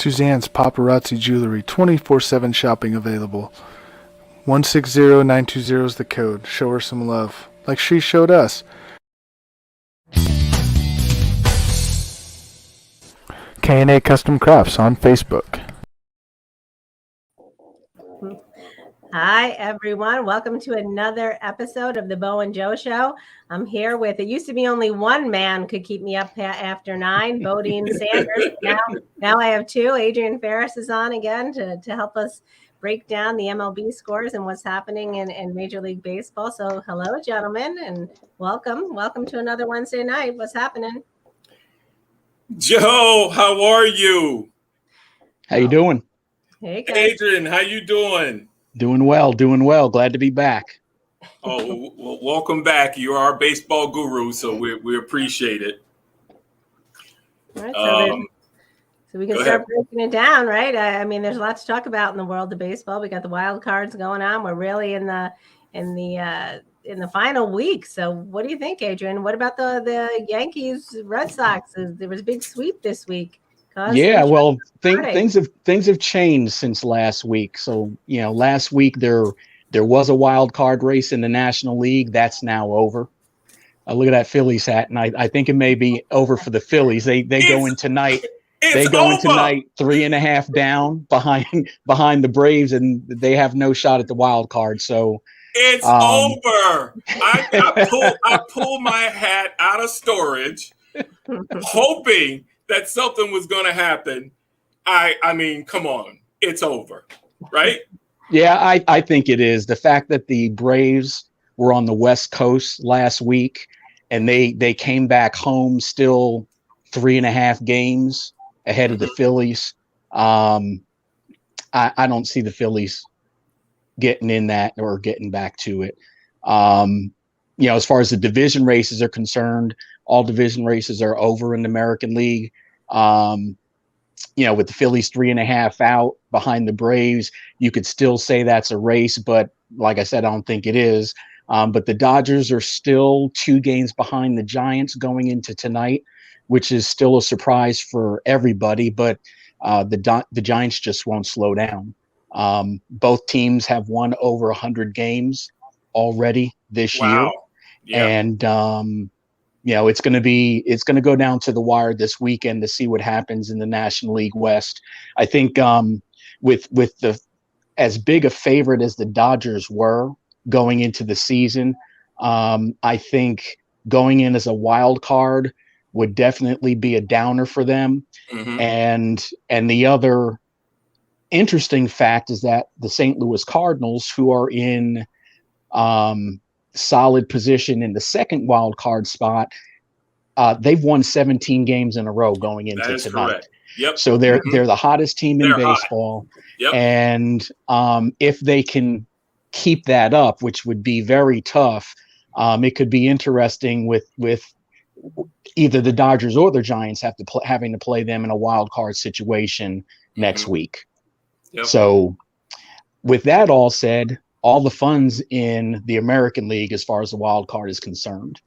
Suzanne's Paparazzi Jewelry, 24/7 shopping available. 160920 is the code. Show her some love, like she showed us. K&A Custom Crafts on Facebook. Hi, everyone. Welcome to another episode of the Bo and Joe Show. I'm here with, it used to be only one man could keep me up after 9, Bodine Sanders. Now I have two. Adrian Ferris is on again to help us break down the MLB scores and what's happening in Major League Baseball. So hello, gentlemen, and welcome. Welcome to another Wednesday night. What's happening? Joe, how are you? How you doing? Hey, guys. Adrian, how you doing? Doing well. Glad to be back. Oh, well, welcome back. You're our baseball guru, so we appreciate it. All right, so we can start breaking it down, right? I mean, there's a lot to talk about in the world of baseball. We got the wild cards going on. We're really in the final week. So what do you think, Adrian? What about the Yankees, Red Sox? There was a big sweep this week. Yeah, well, things have changed since last week. So, last week there was a wild card race in the National League. That's now over. Look at that Phillies hat, and I think it may be over for the Phillies. They go in tonight. They go in tonight 3.5 down behind the Braves, and they have no shot at the wild card. So it's over. I pull my hat out of storage, hoping that something was going to happen. I mean, come on, it's over, right? Yeah, I think it is. The fact that the Braves were on the West Coast last week and they came back home still 3.5 games ahead of the Phillies. I don't see the Phillies getting in that or getting back to it. As far as the division races are concerned, all division races are over in the American League. With the Phillies 3.5 out behind the Braves, you could still say that's a race, but like I said, I don't think it is. But the Dodgers are still 2 games behind the Giants going into tonight, which is still a surprise for everybody. But the Giants just won't slow down. Both teams have won over 100 games already this year. Yeah. And it's going to go down to the wire this weekend to see what happens in the National League West. I think with the as big a favorite as the Dodgers were going into the season, I think going in as a wild card would definitely be a downer for them. Mm-hmm. And the other interesting fact is that the St. Louis Cardinals, who are in solid position in the second wild card spot, they've won 17 games in a row going into tonight. Correct. Yep. So they're the hottest team in baseball. Yep. And if they can keep that up, which would be very tough, it could be interesting with either the Dodgers or the Giants having to play them in a wild card situation next week. Yep. So with that all said, all the fun's in the American League as far as the wild card is concerned.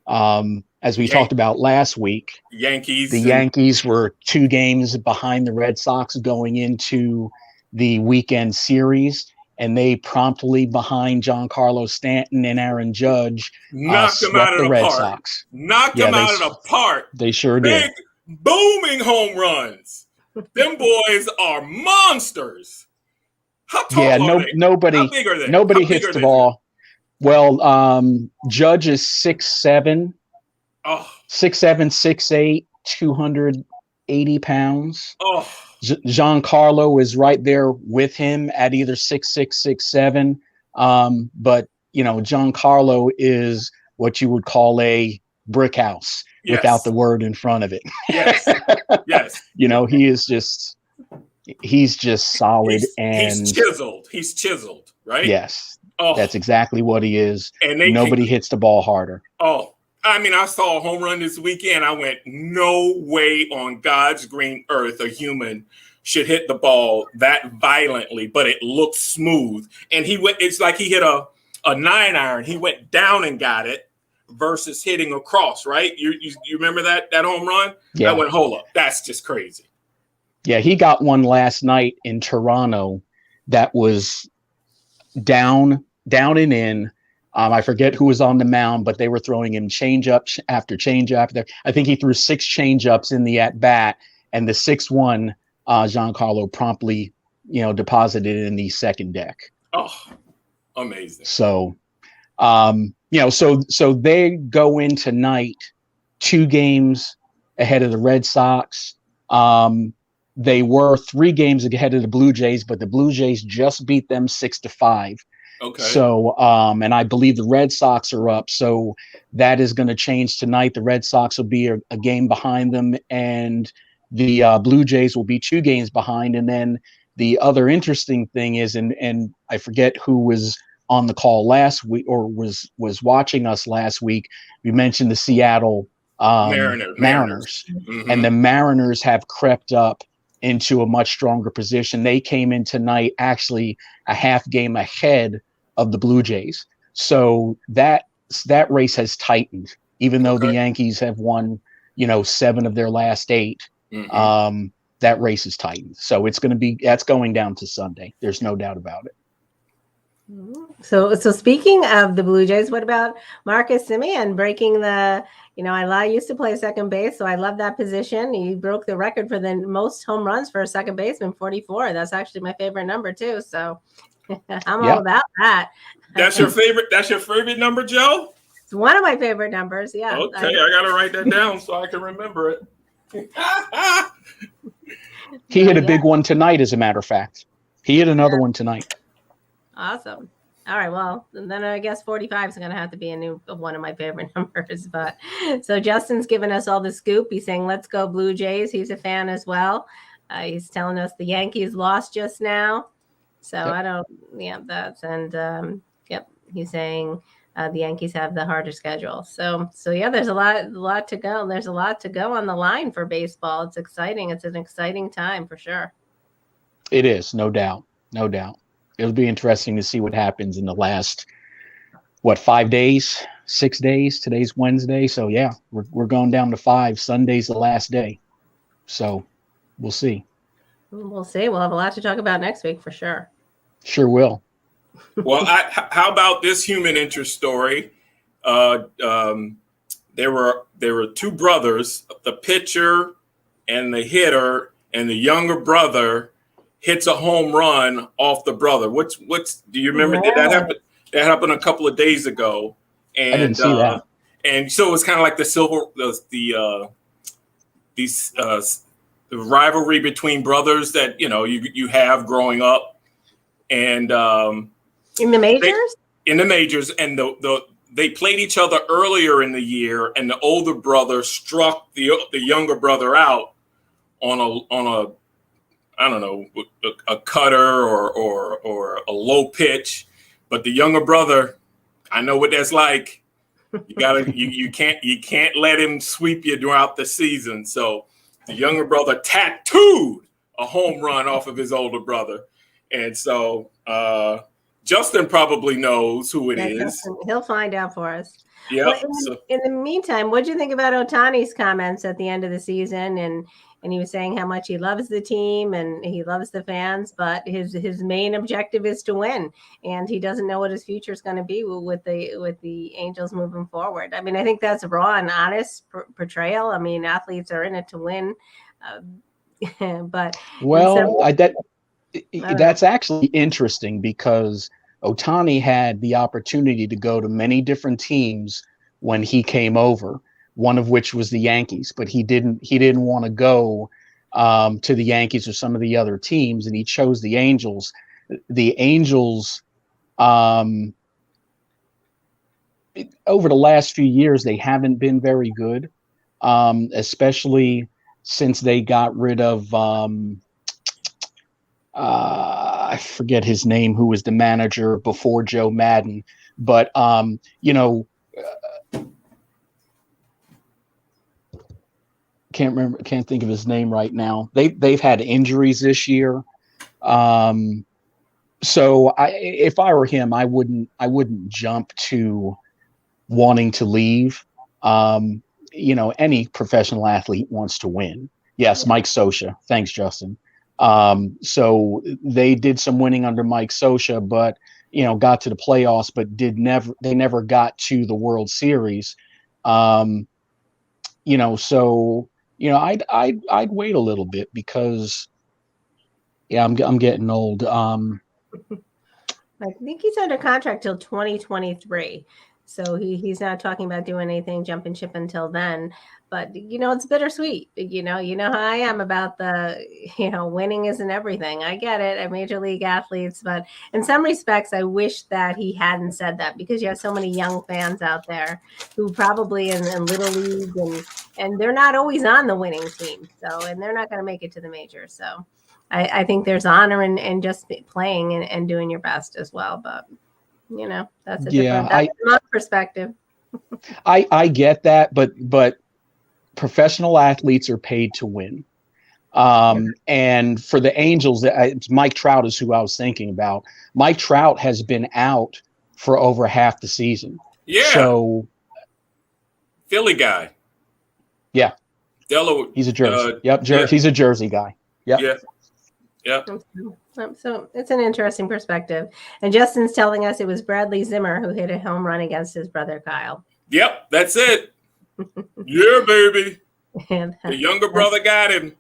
As we talked about last week, the Yankees were 2 games behind the Red Sox going into the weekend series, and they promptly behind Giancarlo Stanton and Aaron Judge knocked them out of the Red Sox. Knocked them out of the park. They sure did. Big, booming home runs. Them boys are monsters. How tall are they? Nobody hits the ball. Well, Judge is 6'7", 6'7", 6'8", 280 pounds. Oh. Giancarlo is right there with him at either 6'6", 6'7". But Giancarlo is what you would call a brick house without the word in front of it. Yes. Yes. He's just solid he's chiseled. He's chiseled, right? Yes. Oh. That's exactly what he is. And nobody hits the ball harder. Oh, I mean, I saw a home run this weekend. I went, no way on God's green earth a human should hit the ball that violently, but it looked smooth. And it's like he hit a 9-iron. He went down and got it versus hitting across, right? You remember that home run? Yeah. I went, hold up. That's just crazy. Yeah, he got one last night in Toronto that was down and in. I forget who was on the mound, but they were throwing him change up after change after. I think he threw 6 change ups in the at bat, and the sixth one, Giancarlo promptly, deposited in the second deck. Oh, amazing. So, so they go in tonight 2 games ahead of the Red Sox. They were 3 games ahead of the Blue Jays, but the Blue Jays just beat them 6-5. Okay. So, and I believe the Red Sox are up. So that is going to change tonight. The Red Sox will be a game behind them, and the Blue Jays will be 2 games behind. And then the other interesting thing is, and I forget who was on the call last week or was watching us last week. We mentioned the Seattle Mariners. Mm-hmm. And the Mariners have crept up into a much stronger position. They came in tonight actually a half game ahead of the Blue Jays. So that race has tightened, even though the Yankees have won, 7 of their last 8. Mm-hmm. That race is tightened. So that's going down to Sunday. There's no doubt about it. So speaking of the Blue Jays, what about Marcus Semien breaking the, I used to play second base, so I love that position. He broke the record for the most home runs for a second baseman, 44. That's actually my favorite number too. So I'm all about that. That's your favorite number, Joe? It's one of my favorite numbers. Yeah. Okay, I got to write that down so I can remember it. He hit a big one tonight, as a matter of fact. He hit another one tonight. Awesome. All right. Well, then I guess 45 is going to have to be one of my favorite numbers. But so Justin's given us all the scoop. He's saying, let's go Blue Jays. He's a fan as well. He's telling us the Yankees lost just now. So he's saying the Yankees have the harder schedule. So yeah, there's a lot to go. There's a lot to go on the line for baseball. It's exciting. It's an exciting time for sure. It is, no doubt. No doubt. It'll be interesting to see what happens in the last, 5 days, 6 days. Today's Wednesday. So yeah, we're going down to 5. Sunday's the last day. So we'll see. We'll see. We'll have a lot to talk about next week for sure. Sure will. Well, how about this human interest story? There were 2 brothers, the pitcher and the hitter, and the younger brother hits a home run off the brother. What's do you remember? Did that happen? That happened a couple of days ago. And I didn't see that. And so it was kind of like the rivalry between brothers that you have growing up, and in the majors. And they played each other earlier in the year, and the older brother struck the younger brother out on a I don't know, a cutter or a low pitch, but the younger brother, I know what that's like. You can't let him sweep you throughout the season. So the younger brother tattooed a home run off of his older brother, and so Justin probably knows who it is. Justin, he'll find out for us. Yeah. Well, in the meantime, what do you think about Ohtani's comments at the end of the season? And he was saying how much he loves the team and he loves the fans, but his main objective is to win, and he doesn't know what his future is going to be with the Angels moving forward. I mean, I think that's a raw and honest portrayal. I mean, athletes are in it to win, but that's actually interesting because Ohtani had the opportunity to go to many different teams when he came over, one of which was the Yankees, but he didn't want to go to the Yankees or some of the other teams, and he chose the Angels. The Angels, over the last few years, they haven't been very good, especially since they got rid of I forget his name, who was the manager before Joe Madden, but can't think of his name right now. They've had injuries this year. So if I were him, I wouldn't jump to wanting to leave. Any professional athlete wants to win. Yes, Mike Scioscia. Thanks, Justin. So they did some winning under Mike Scioscia, but got to the playoffs, but they never got to the World Series. So I'd wait a little bit because I'm getting old. I think he's under contract till 2023. So he's not talking about doing anything jumping ship until then. But it's bittersweet. You know how I am about the winning isn't everything. I get it at major league athletes, but in some respects I wish that he hadn't said that, because you have so many young fans out there who probably in little league and they're not always on the winning team. So and they're not going to make it to the majors. So I think there's honor in just playing and doing your best as well. But that's a different that's my perspective. I get that, but professional athletes are paid to win. And for the Angels, Mike Trout is who I was thinking about. Mike Trout has been out for over half the season. Yeah. So Philly guy. Yeah. Delaware. He's a Jersey. He's a Jersey guy. Yep. Yeah. Yeah. So it's an interesting perspective. And Justin's telling us it was Bradley Zimmer who hit a home run against his brother Kyle. Yep, that's it. Yeah, baby. And the younger brother got him.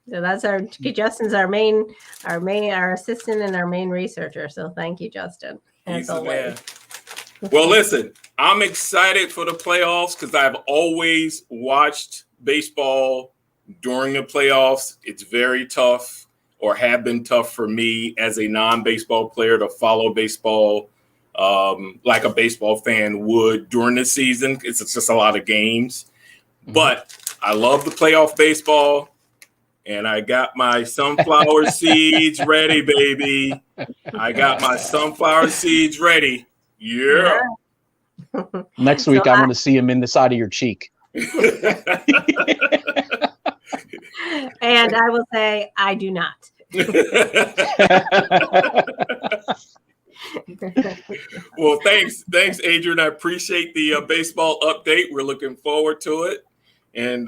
So that's Justin's our assistant and our main researcher. So thank you, Justin. He's the man. Well, listen, I'm excited for the playoffs because I've always watched baseball during the playoffs. It's very tough, or have been tough for me as a non-baseball player to follow baseball like a baseball fan would during the season. It's just a lot of games. Mm-hmm. But I love the playoff baseball, and I got my sunflower seeds ready, baby. I got my sunflower seeds ready. Yeah. Next week, I want to see him in the side of your cheek. And I will say, I do not. Well, thanks, Adrian. I appreciate the baseball update. We're looking forward to it, and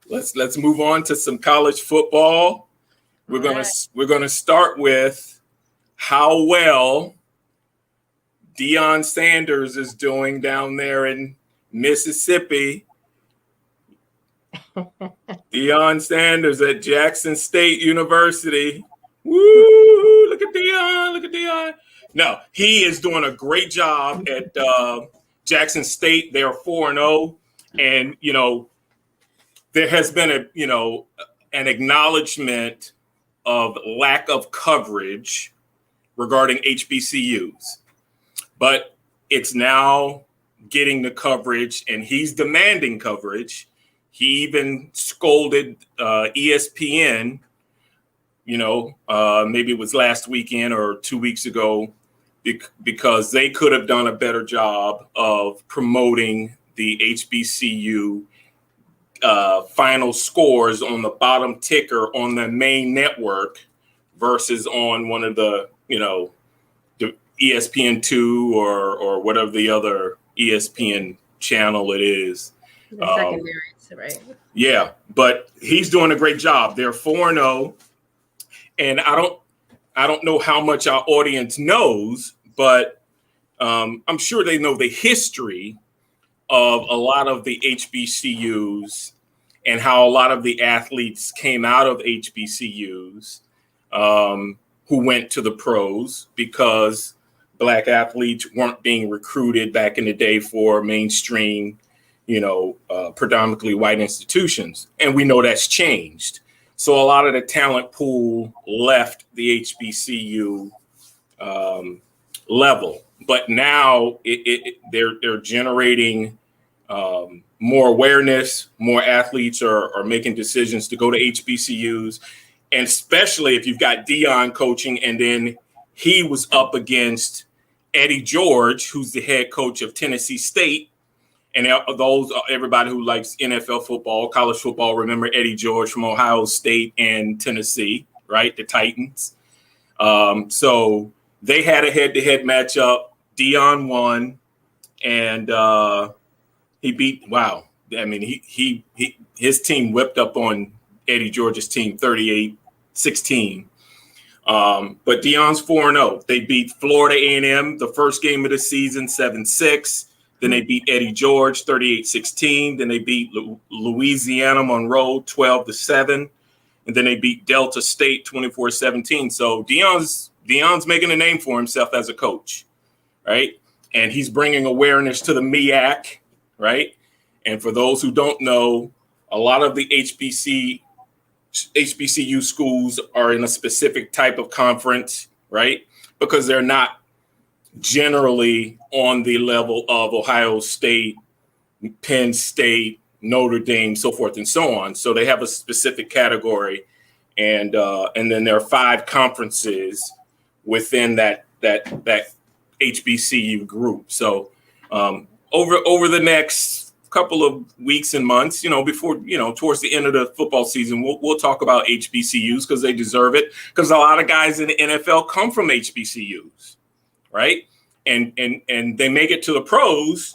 let's move on to some college football. We're gonna start with how well Deion Sanders is doing down there in Mississippi. Deion Sanders at Jackson State University. Woo! Look at Deion. No, he is doing a great job at Jackson State. They are 4-0. And, there has been an acknowledgement of lack of coverage regarding HBCUs. But it's now getting the coverage, and he's demanding coverage. He even scolded ESPN, maybe it was last weekend or 2 weeks ago, because they could have done a better job of promoting the HBCU final scores on the bottom ticker on the main network versus on one of the, the ESPN2 or whatever the other ESPN channel it is. The secondary, right? Yeah, but he's doing a great job. They're 4-0, and I don't know how much our audience knows, but I'm sure they know the history of a lot of the HBCUs and how a lot of the athletes came out of HBCUs who went to the pros because Black athletes weren't being recruited back in the day for mainstream, predominantly white institutions. And we know that's changed. So a lot of the talent pool left the HBCU level. But now they're generating more awareness. More athletes are making decisions to go to HBCUs. And especially if you've got Deion coaching, and then he was up against Eddie George, who's the head coach of Tennessee State. And everybody who likes NFL football, college football, remember Eddie George from Ohio State and Tennessee, right? The Titans. So they had a head-to-head matchup. Deion won, and he beat. Wow, I mean, his team whipped up on Eddie George's team 38-16. But Deion's 4-0. They beat Florida A&M the first game of the season 7-6. Then they beat Eddie George 38-16. Then they beat Louisiana Monroe 12-7. And then they beat Delta State 24-17. So Deion's making a name for himself as a coach, right? And he's bringing awareness to the MEAC, right? And for those who don't know, a lot of the HBCU schools are in a specific type of conference, right? Because they're not generally on the level of Ohio State, Penn State, Notre Dame, so forth and so on. So they have a specific category, and then there are 5 conferences within that HBCU group. So over the next couple of weeks and months, before, towards the end of the football season, we'll talk about HBCUs because they deserve it. Because a lot of guys in the NFL come from HBCUs, right? And they make it to the pros,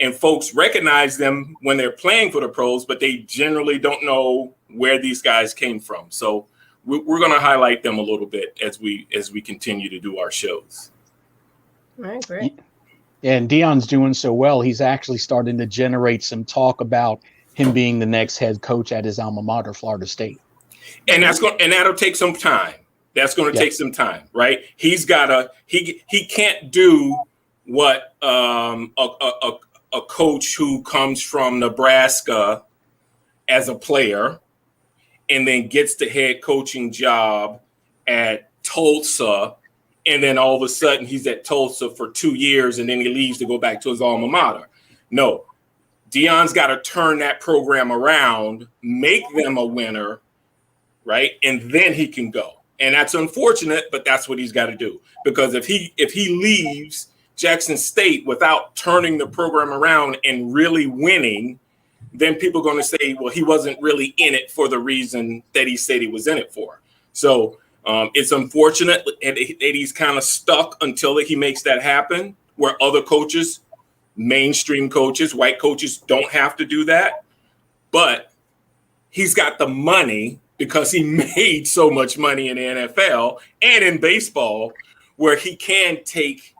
and folks recognize them when they're playing for the pros, but they generally don't know where these guys came from. So we're going to highlight them a little bit as we continue to do our shows. All right, great. And Deion's doing so well, he's actually starting to generate some talk about him being the next head coach at his alma mater, Florida State. And that'll take some time. That's going to take some time, right? He can't do what a coach who comes from Nebraska as a player and then gets the head coaching job at Tulsa. And then all of a sudden he's at Tulsa for 2 years and then he leaves to go back to his alma mater. No, Deion's got to turn that program around, make them a winner, right? And then he can go. And that's unfortunate, but that's what he's got to do. Because if he leaves Jackson State without turning the program around and really winning, then people are going to say, well, he wasn't really in it for the reason that he said he was in it for. So it's unfortunate that he's kind of stuck until he makes that happen, where other coaches, mainstream coaches, white coaches, don't have to do that. But he's got the money because he made so much money in the NFL and in baseball, where he can take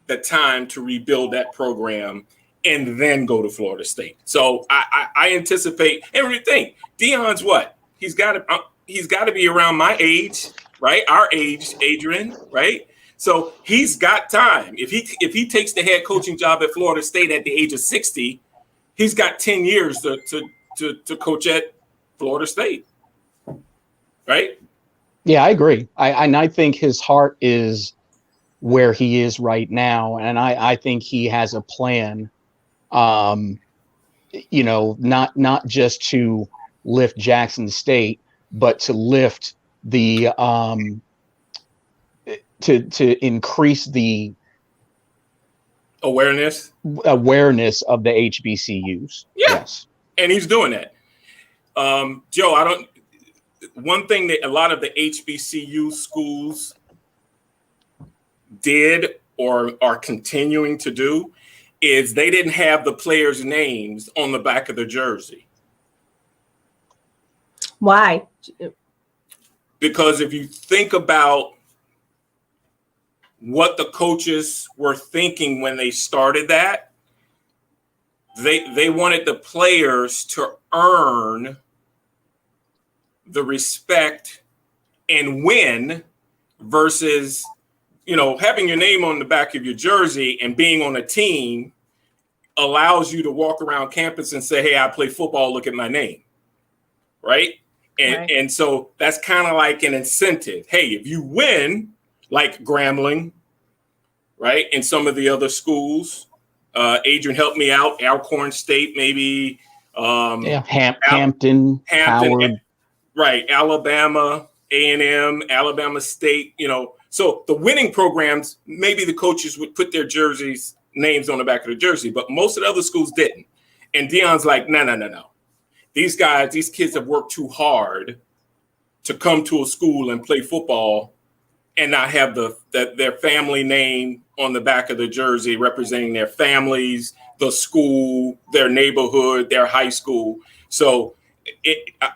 the time to rebuild that program and then go to Florida State. So I anticipate everything. Deion's what? He's got to be around my age, right? Our age, Adrian, right? So he's got time. If he takes the head coaching job at Florida State at the age of 60, he's got 10 years to coach at Florida State, right? Yeah, I agree. I think his heart is where he is right now, and I think he has a plan. Not just to lift Jackson State, but to lift the to increase the awareness of the HBCUs. Yeah. Yes. And he's doing that. Joe, one thing that a lot of the HBCU schools did or are continuing to do is they didn't have the players' names on the back of the jersey. Why? Because if you think about what the coaches were thinking when they started that, they wanted the players to earn the respect and win versus, having your name on the back of your jersey and being on a team allows you to walk around campus and say, hey, I play football, look at my name. Right? And so that's kind of like an incentive. Hey, if you win, like Grambling, right, and some of the other schools, Adrian, help me out, Alcorn State, maybe. Hampton, Howard. Right, Alabama, A&M, Alabama State, So the winning programs, maybe the coaches would put their jerseys names on the back of the jersey, but most of the other schools didn't. And Deion's like, no. These kids have worked too hard to come to a school and play football and not have their family name on the back of the jersey representing their families, the school, their neighborhood, their high school. So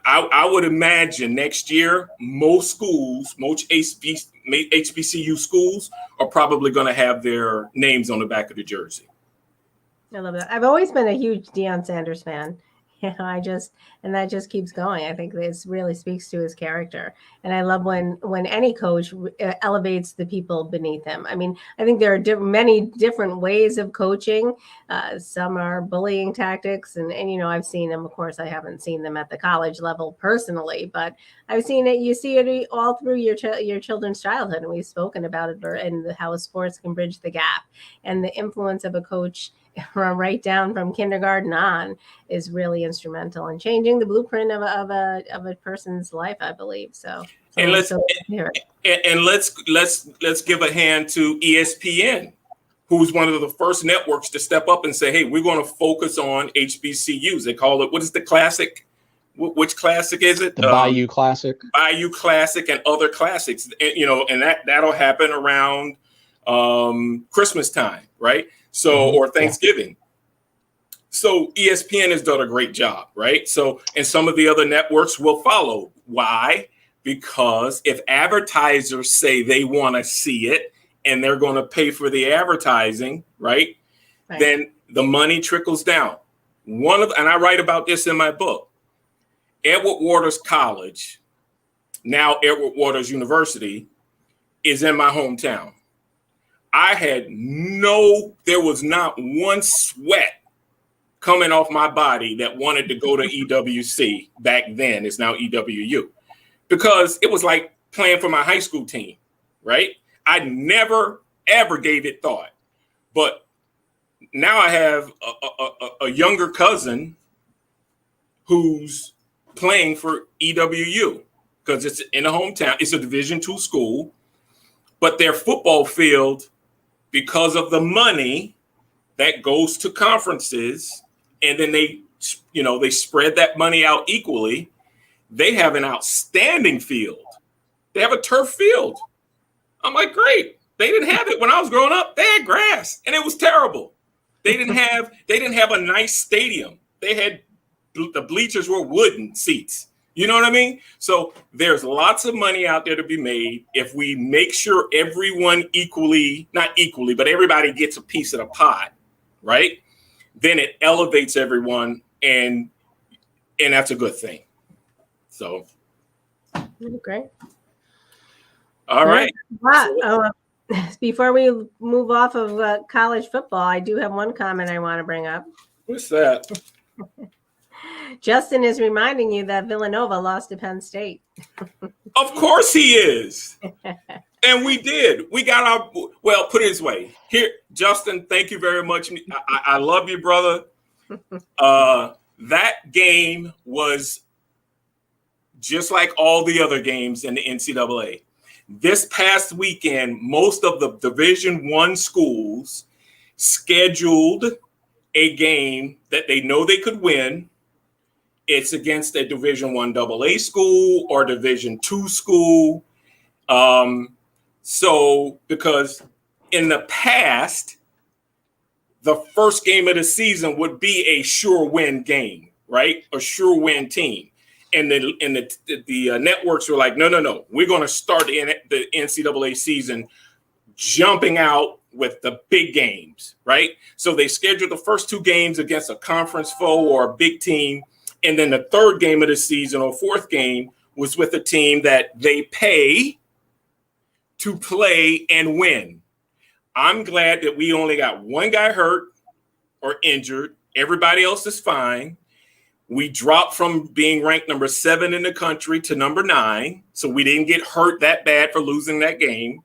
I would imagine next year, most schools, most HBCU schools are probably going to have their names on the back of the jersey. I love that. I've always been a huge Deion Sanders fan. And that just keeps going. I think this really speaks to his character. And I love when any coach elevates the people beneath him. I mean, I think there are many different ways of coaching. Some are bullying tactics. And, I've seen them. Of course, I haven't seen them at the college level personally, but I've seen it. You see it all through your children's childhood. And we've spoken about it and how sports can bridge the gap, and the influence of a coach right down from kindergarten on is really instrumental in changing the blueprint of a person's life, I believe. And let's give a hand to ESPN, who's one of the first networks to step up and say, hey, we're going to focus on HBCUs. They call it, what is the classic? Which classic is it? The Bayou Classic. Bayou Classic and other classics, and that'll happen around Christmas time, right? So, or Thanksgiving. So ESPN has done a great job, right? So, and some of the other networks will follow. Why? Because if advertisers say they want to see it and they're going to pay for the advertising, right? Then the money trickles down. And I write about this in my book. Edward Waters College, now Edward Waters University, is in my hometown. There was not one sweat coming off my body that wanted to go to EWC back then. It's now EWU, because it was like playing for my high school team, right? I never, ever gave it thought. But now I have a younger cousin who's playing for EWU because it's in a hometown. It's a Division II school, but their football field, because of the money that goes to conferences, and then they spread that money out equally, they have an outstanding field. They have a turf field. I'm like, great. They didn't have it when I was growing up. They had grass, and it was terrible. They didn't have a nice stadium. They had, the bleachers were wooden seats. You know what I mean? So there's lots of money out there to be made if we make sure everyone not equally, but everybody gets a piece of the pie, right? Then it elevates everyone, and that's a good thing. So. Great. All right. Before we move off of college football, I do have one comment I want to bring up. What's that? Justin is reminding you that Villanova lost to Penn State. Of course he is. And we did. We got well, put it this way. Here, Justin, thank you very much. I love you, brother. That game was just like all the other games in the NCAA. This past weekend, most of the Division I schools scheduled a game that they know they could win. It's against a Division I AA school or Division II school. So because in the past, the first game of the season would be a sure win game, right? A sure win team. And the networks were like, no. We're going to start the NCAA season jumping out with the big games, right? So they scheduled the first two games against a conference foe or a big team. And then the third game of the season or fourth game was with a team that they pay to play and win. I'm glad that we only got one guy hurt or injured. Everybody else is fine. We dropped from being ranked number 7 in the country to number 9. So we didn't get hurt that bad for losing that game.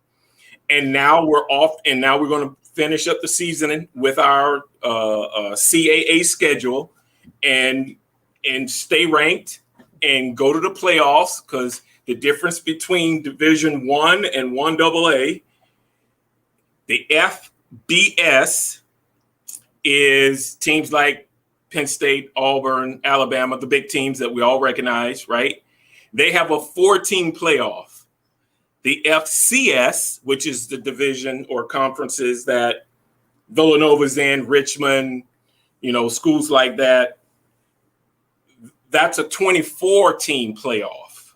And now we're off. And now we're going to finish up the season with our CAA schedule and stay ranked and go to the playoffs, because the difference between Division I and 1AA, the FBS is teams like Penn State, Auburn, Alabama, the big teams that we all recognize, right? They have a 4-team playoff. the FCS, which is the division or conferences that Villanova's in, Richmond, schools like that, that's a 24-team playoff.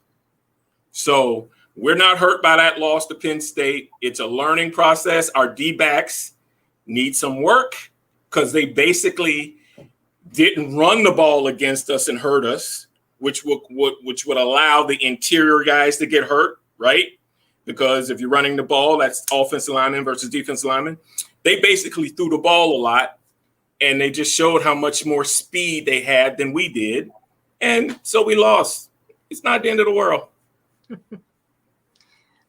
So we're not hurt by that loss to Penn State. It's a learning process. Our D-backs need some work because they basically didn't run the ball against us and hurt us, which would allow the interior guys to get hurt, right? Because if you're running the ball, that's offensive lineman versus defensive lineman. They basically threw the ball a lot, and they just showed how much more speed they had than we did. And so we lost. It's not the end of the world. All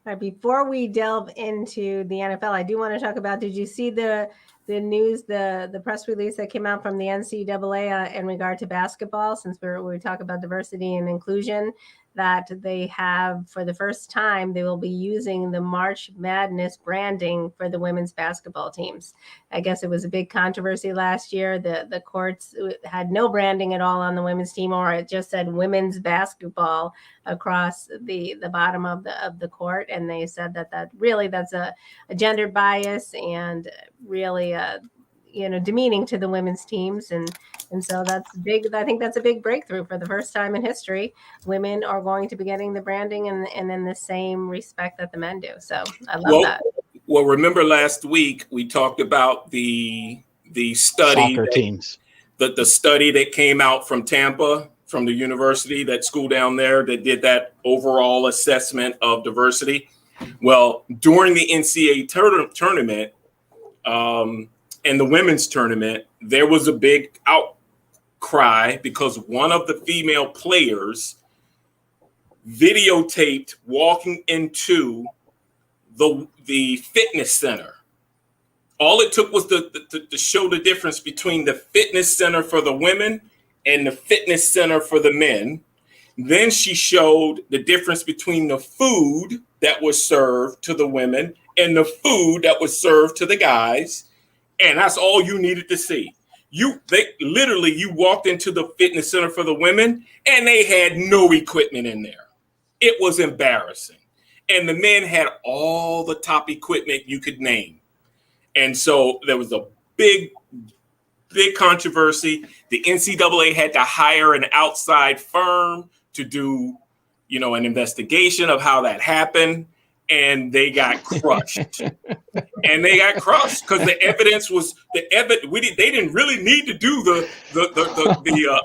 right, before we delve into the NFL, I do want to talk about, did you see the news, the press release that came out from the NCAA in regard to basketball, since we talk about diversity and inclusion, that they have, for the first time, they will be using the March Madness branding for the women's basketball teams. I guess it was a big controversy last year. The courts had no branding at all on the women's team, or it just said women's basketball across the bottom of the court. And they said that's a gender bias and really demeaning to the women's teams. And so that's big. I think that's a big breakthrough. For the first time in history, women are going to be getting the branding and in the same respect that the men do. So I love that. Well, remember last week we talked about the study, soccer teams, the study that came out from Tampa, from the university, that school down there that did that overall assessment of diversity. Well, during the NCAA tournament and the women's tournament, there was a big outcry because one of the female players videotaped walking into the fitness center. All it took was to show the difference between the fitness center for the women and the fitness center for the men. Then she showed the difference between the food that was served to the women and the food that was served to the guys. And that's all you needed to see. You walked into the fitness center for the women and they had no equipment in there. It was embarrassing. And the men had all the top equipment you could name. And so there was a big controversy. The NCAA had to hire an outside firm to do, an investigation of how that happened. And they got crushed. And they got crushed because the evidence was they didn't really need to do the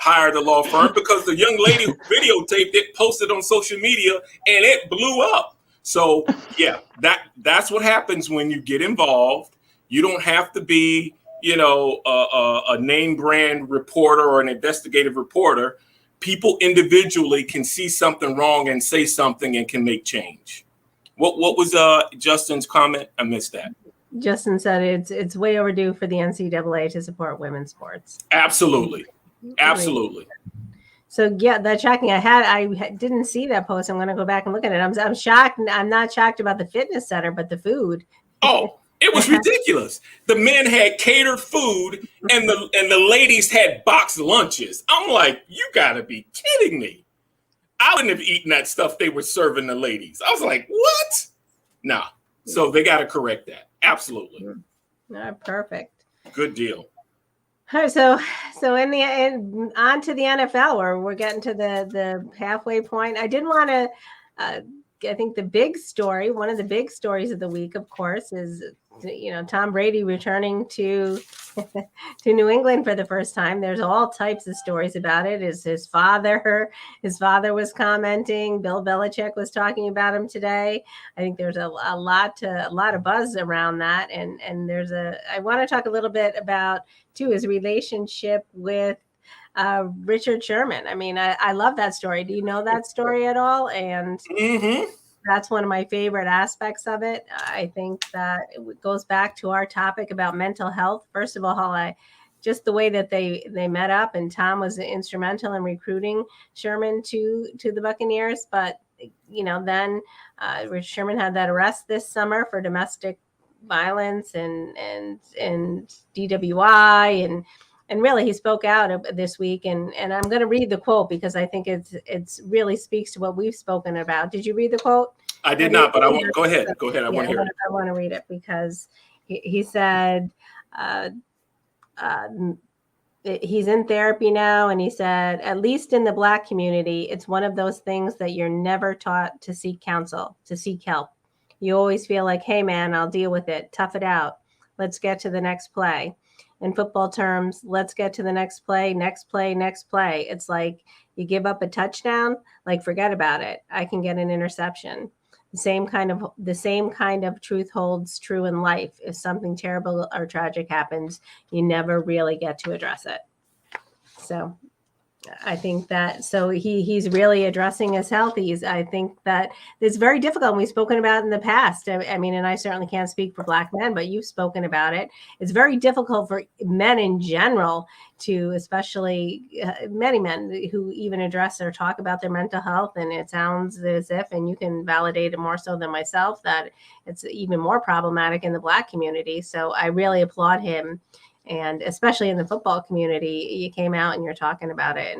hire the law firm, because the young lady who videotaped it posted on social media and it blew up. So yeah, that's what happens when you get involved. You don't have to be, a name brand reporter or an investigative reporter. People individually can see something wrong and say something and can make change. What was Justin's comment? I missed that. Justin said it's way overdue for the NCAA to support women's sports. Absolutely. So yeah, that's shocking. I didn't see that post. I'm going to go back and look at it. I'm shocked. I'm not shocked about the fitness center, but the food. Oh, it was ridiculous. The men had catered food and the ladies had boxed lunches. I'm like, you got to be kidding me. I wouldn't have eaten that stuff they were serving the ladies. I was like, what? Nah. So they got to correct that. Absolutely. Perfect. Good deal. All right, so on to the NFL, where we're getting to the halfway point. I did want to, I think one of the big stories of the week, of course, is Tom Brady returning to New England for the first time. There's all types of stories about it. His father was commenting. Bill Belichick was talking about him today. I think there's a lot of buzz around that. And I want to talk a little bit about too his relationship with Richard Sherman. I mean, I love that story. Do you know that story at all? And that's one of my favorite aspects of it. I think that it goes back to our topic about mental health. First of all, just the way that they met up, and Tom was instrumental in recruiting Sherman to the Buccaneers. But then Richard Sherman had that arrest this summer for domestic violence and DWI, and really he spoke out this week. And I'm going to read the quote because I think it's really speaks to what we've spoken about. Did you read the quote? I did not, but I want go ahead. Go ahead. I Yeah, want to hear it. I want to read it because he said uh, uh, he's in therapy now, and he said, at least in the Black community, it's one of those things that you're never taught to seek counsel, to seek help. You always feel like, hey, man, I'll deal with it. Tough it out. Let's get to the next play. In football terms, let's get to the next play, next play, next play. It's like you give up a touchdown, like forget about it. I can get an interception. The same kind of truth holds true in life. If something terrible or tragic happens, you never really get to address it. So I think that he's really addressing his health. I think that it's very difficult. And we've spoken about it in the past. I mean, and I certainly can't speak for Black men, but you've spoken about it. It's very difficult for men in general to, especially many men who even address or talk about their mental health. And it sounds as if, and you can validate it more so than myself, that it's even more problematic in the Black community. So I really applaud him. And especially in the football community, you came out and you're talking about it.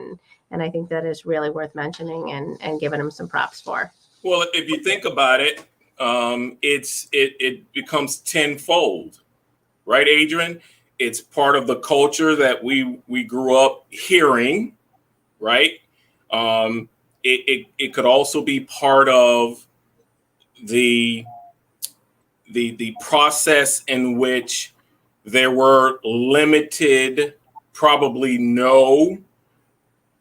And I think that is really worth mentioning and giving him some props for. Well, if you think about it, it becomes tenfold, right, Adrian? It's part of the culture that we grew up hearing, right? It could also be part of the process in which there were limited, probably no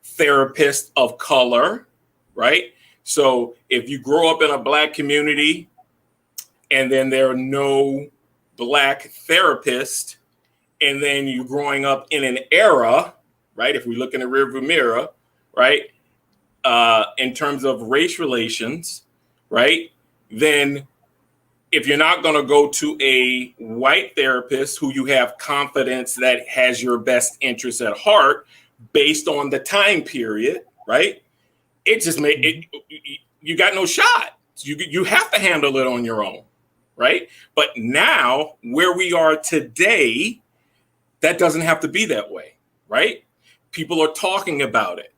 therapists of color, right? So if you grow up in a Black community and then there are no Black therapists, and then you're growing up in an era, right? If we look in the rearview mirror, right? In terms of race relations, right? Then if you're not going to go to a white therapist who you have confidence that has your best interests at heart based on the time period, right? It just made it, you got no shot. You have to handle it on your own, right? But now where we are today, that doesn't have to be that way, right? People are talking about it.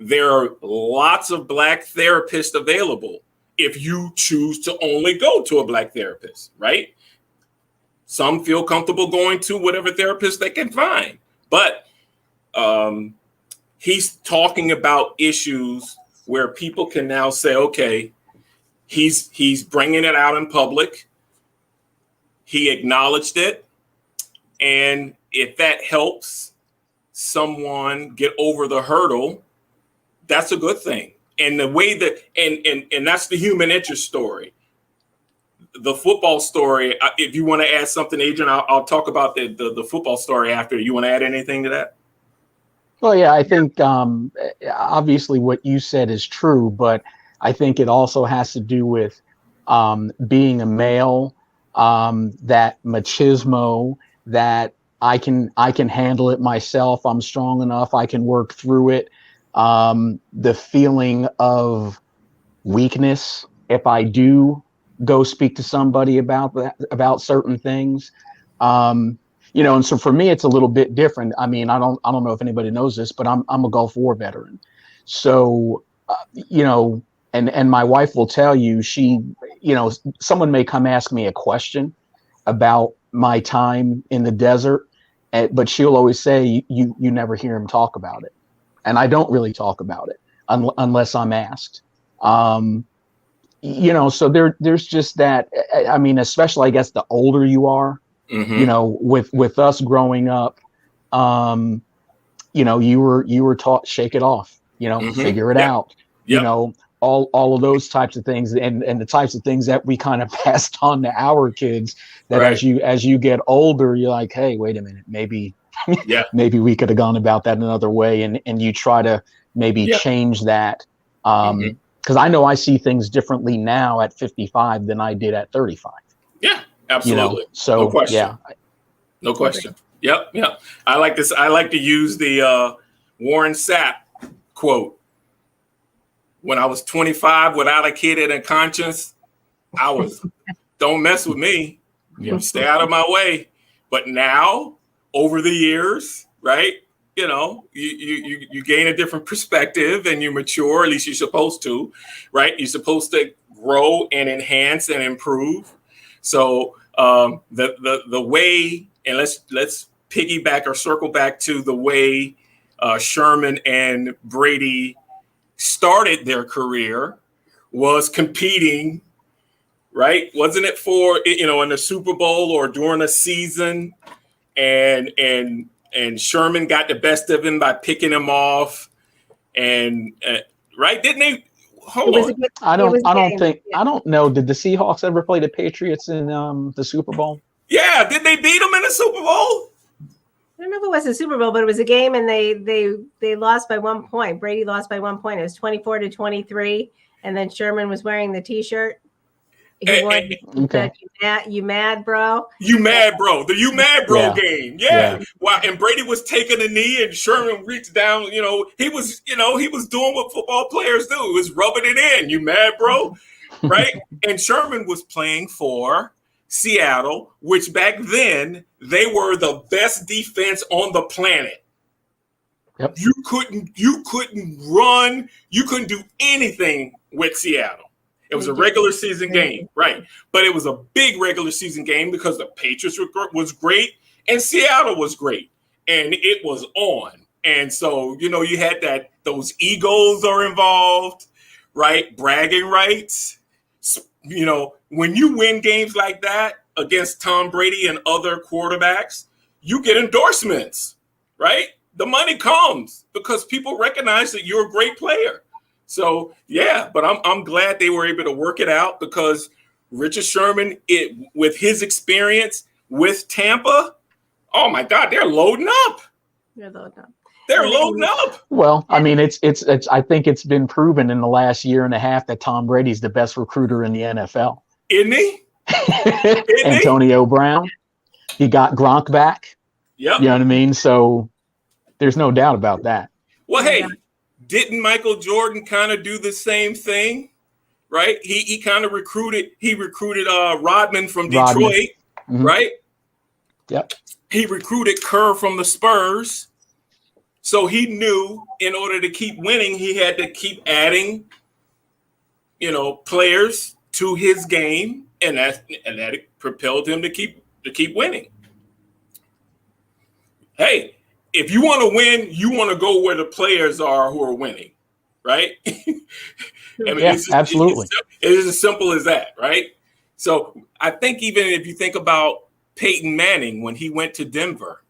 There are lots of Black therapists available if you choose to only go to a Black therapist, right? Some feel comfortable going to whatever therapist they can find. But he's talking about issues where people can now say, okay, he's bringing it out in public. He acknowledged it. And if that helps someone get over the hurdle, that's a good thing. And the way that, and that's the human interest story. The football story, if you want to add something, Adrian, I'll talk about the football story after. You want to add anything to that? Well, yeah, I think obviously what you said is true, but I think it also has to do with being a male, that machismo, that I can handle it myself. I'm strong enough. I can work through it. The feeling of weakness if I do go speak to somebody about certain things. And so for me, it's a little bit different. I mean, I don't know if anybody knows this, but I'm a Gulf War veteran. So, and my wife will tell you, someone may come ask me a question about my time in the desert, but she'll always say, you never hear him talk about it. And I don't really talk about it unless I'm asked. So there's just that. I mean, especially, I guess, the older you are, with us growing up, you were taught, shake it off, figure it out, all of those types of things, and the types of things that we kind of passed on to our kids, that right. as you get older, you're like, hey, wait a minute, maybe we could have gone about that another way, and you try to maybe change that. Because I know I see things differently now at 55 than I did at 35. Yeah, absolutely. So no question. Yeah, no question. Yep. I like this. I like to use the Warren Sapp quote. When I was 25 without a kid and a conscience, I was, don't mess with me. Stay out of my way. But now, over the years, right? you gain a different perspective and you mature. At least you're supposed to, right? You're supposed to grow and enhance and improve. So the way, and let's piggyback or circle back to the way Sherman and Brady started their career was competing, right? Wasn't it for, in the Super Bowl or during a season, and Sherman got the best of him by picking him off, and right? Didn't they? Hold on. I don't know. Did the Seahawks ever play the Patriots in the Super Bowl? Yeah, did they beat them in the Super Bowl? I don't know if it was the Super Bowl, but it was a game, and they lost by 1 point. Brady lost by 1 point. It was 24-23, and then Sherman was wearing the T-shirt. He won. Okay. You mad, bro? You mad, bro? The you mad, bro game. Yeah. Yeah. Wow. And Brady was taking a knee, and Sherman reached down. He was doing what football players do. He was rubbing it in. You mad, bro? Right. And Sherman was playing for Seattle, which back then they were the best defense on the planet. Yep. You couldn't run. You couldn't do anything with Seattle. It was a regular season game, right? But it was a big regular season game because the Patriots was great and Seattle was great, and it was on. And so, you had those egos are involved, right? Bragging rights. When you win games like that against Tom Brady and other quarterbacks, you get endorsements, right? The money comes because people recognize that you're a great player. So, yeah, but I'm glad they were able to work it out because Richard Sherman, with his experience with Tampa, oh, my God, they're loading up. They're loading up. They're loading up. Well, I mean, it's. I think it's been proven in the last year and a half that Tom Brady's the best recruiter in the NFL. Isn't he? Antonio Brown, he got Gronk back. Yep. You know what I mean? So there's no doubt about that. Well, hey, didn't Michael Jordan kind of do the same thing? Right? He kind of recruited Rodman from Detroit, Mm-hmm. right? Yep. He recruited Kerr from the Spurs. So he knew in order to keep winning, he had to keep adding, players to his game, and that propelled him to keep winning. Hey, if you want to win, you want to go where the players are who are winning, right? Absolutely. It is as simple as that, right? So I think even if you think about Peyton Manning when he went to Denver,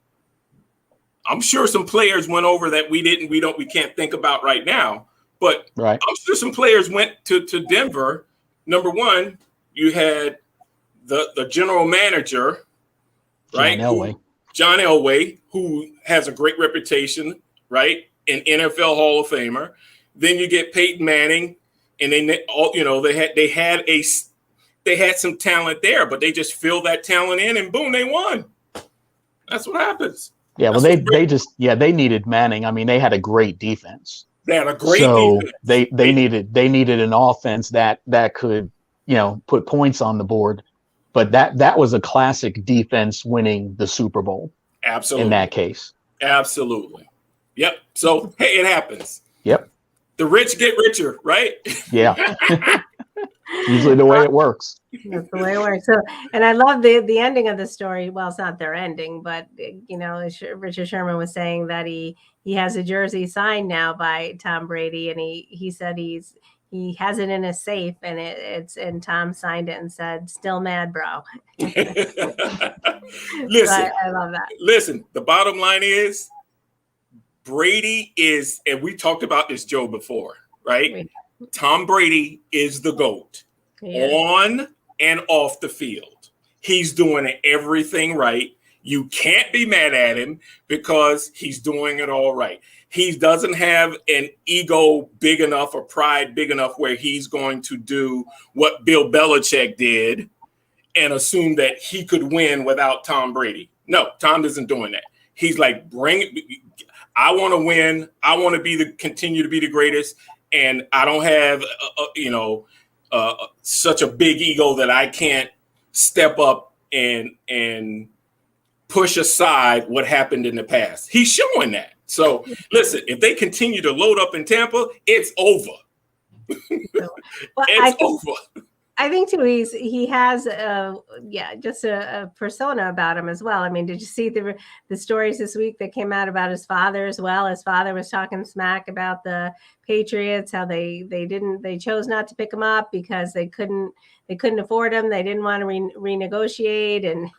I'm sure some players went over that we can't think about right now. But right. I'm sure some players went to Denver. Number one, you had the general manager, right? John Elway, who has a great reputation, right? An NFL Hall of Famer. Then you get Peyton Manning, and they had some talent there, but they just filled that talent in, and boom, they won. That's what happens. Yeah, well, they needed Manning. I mean, they had a great defense. They had a great defense. they needed an offense that could, put points on the board. But that was a classic defense winning the Super Bowl. Absolutely. In that case. Absolutely. Yep. So, hey, it happens. Yep. The rich get richer, right? Yeah. Usually the way it works. That's the way it works. So, and I love the ending of the story. Well, it's not their ending, but Richard Sherman was saying that he has a jersey signed now by Tom Brady, and he said he has it in a safe, and Tom signed it and said, "Still mad, bro." Listen, I love that. Listen, the bottom line is Brady is, and we talked about this, Joe, before, right? Tom Brady is the GOAT on and off the field. He's doing everything right. You can't be mad at him because he's doing it all right. He doesn't have an ego big enough or pride big enough where he's going to do what Bill Belichick did and assume that he could win without Tom Brady. No, Tom isn't doing that. He's like, I want to win. I want to continue to be the greatest. And I don't have, such a big ego that I can't step up and push aside what happened in the past. He's showing that. So listen, if they continue to load up in Tampa, it's over. Well, It's over. I think too, he has just a persona about him as well. I mean, did you see the stories this week that came out about his father as well? His father was talking smack about the Patriots, how they chose not to pick him up because they couldn't afford him. They didn't want to renegotiate,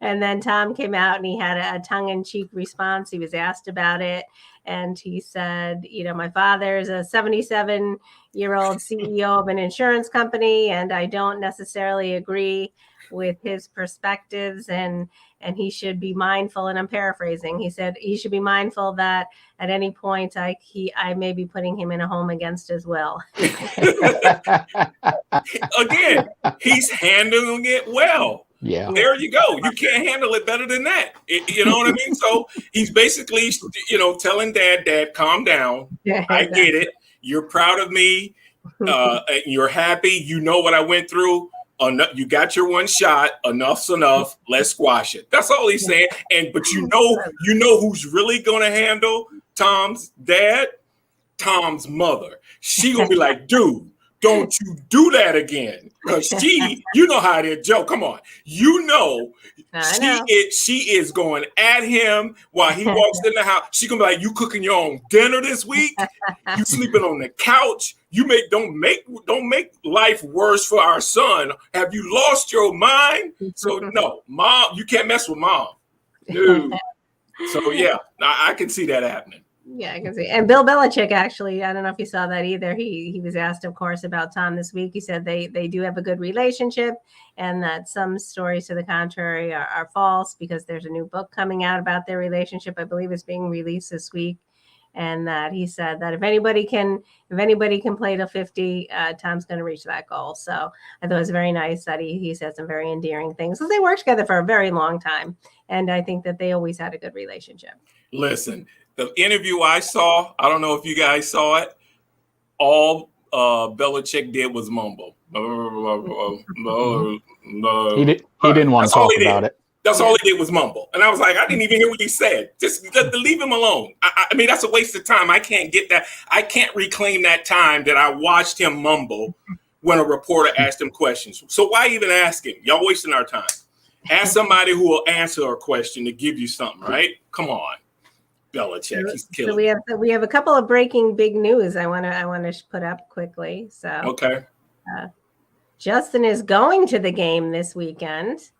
and then Tom came out and he had a tongue-in-cheek response. He was asked about it, and he said, my father is a 77-year-old CEO of an insurance company, and I don't necessarily agree with his perspectives, and he should be mindful, and I'm paraphrasing, he said he should be mindful that at any point I may be putting him in a home against his will. Again, he's handling it well. Yeah. There you go. You can't handle it better than that. You know what I mean? So he's basically, telling Dad, calm down. Yeah, I get it. You're proud of me. You're happy. You know what I went through. You got your one shot. Enough's enough. Let's squash it. That's all he's saying. But you know who's really going to handle Tom's dad? Tom's mother. She gonna be like, dude, don't you do that again. Because you know how it is, Joe. Come on. She is going at him while he walks in the house. She gonna be like, you cooking your own dinner this week? You sleeping on the couch? Don't make life worse for our son. Have you lost your mind? So no, Mom, you can't mess with Mom. Dude. So yeah, I can see that happening. Yeah, I can see. And Bill Belichick, actually, I don't know if you saw that either. He was asked, of course, about Tom this week. He said they do have a good relationship, and that some stories to the contrary are false, because there's a new book coming out about their relationship. I believe it's being released this week. And that he said that if anybody can play to 50, Tom's going to reach that goal. So I thought it was very nice that he said some very endearing things. So they worked together for a very long time, and I think that they always had a good relationship. Listen, the interview I saw, I don't know if you guys saw it, all Belichick did was mumble. He didn't want to talk about it. That's all he did was mumble. And I was like, I didn't even hear what he said. Just leave him alone. I mean, that's a waste of time. I can't get that. I can't reclaim that time that I watched him mumble when a reporter asked him questions. So why even ask him? Y'all wasting our time. Ask somebody who will answer a question to give you something, right? Come on. Belichick, he's killing. So we have a couple of breaking big news I want to put up quickly. So okay. Justin is going to the game this weekend.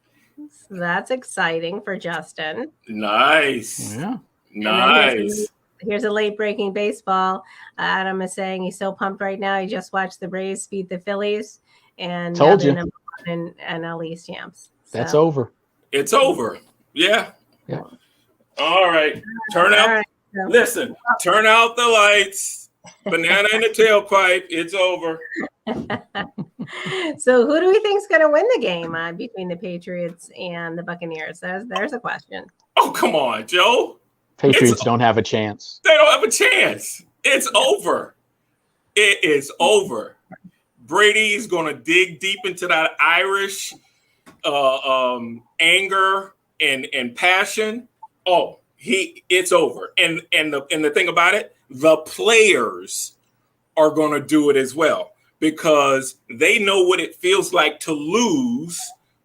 So that's exciting for Justin. Nice. Yeah. Nice. Here's a late breaking baseball. Adam is saying he's so pumped right now. He just watched the Braves beat the Phillies, and told you in NL East champs. So. That's over. It's over. Yeah. Yeah. All right. Turn out. Listen. Turn out the lights. Banana in the tailpipe. It's over. So who do we think is going to win the game between the Patriots and the Buccaneers? There's a question. Oh, come on, Joe. Patriots don't have a chance. They don't have a chance. It's over. It is over. Brady's going to dig deep into that Irish anger and passion. Oh, it's over. And the thing about it, the players are going to do it as well, because they know what it feels like to lose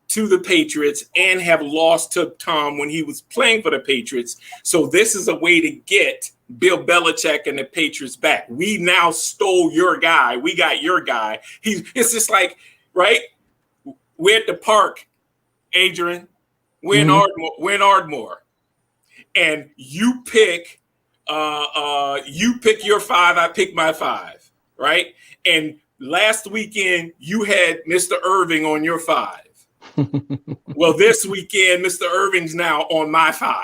to the Patriots and have lost to Tom when he was playing for the Patriots. So this is a way to get Bill Belichick and the Patriots back. We now stole your guy. We got your guy. It's just like, right? We're at the park, Adrian. We're in Ardmore. And you pick your 5, I pick my 5, right? And last weekend you had Mr. Irving on your 5. Well, this weekend Mr. Irving's now on my 5.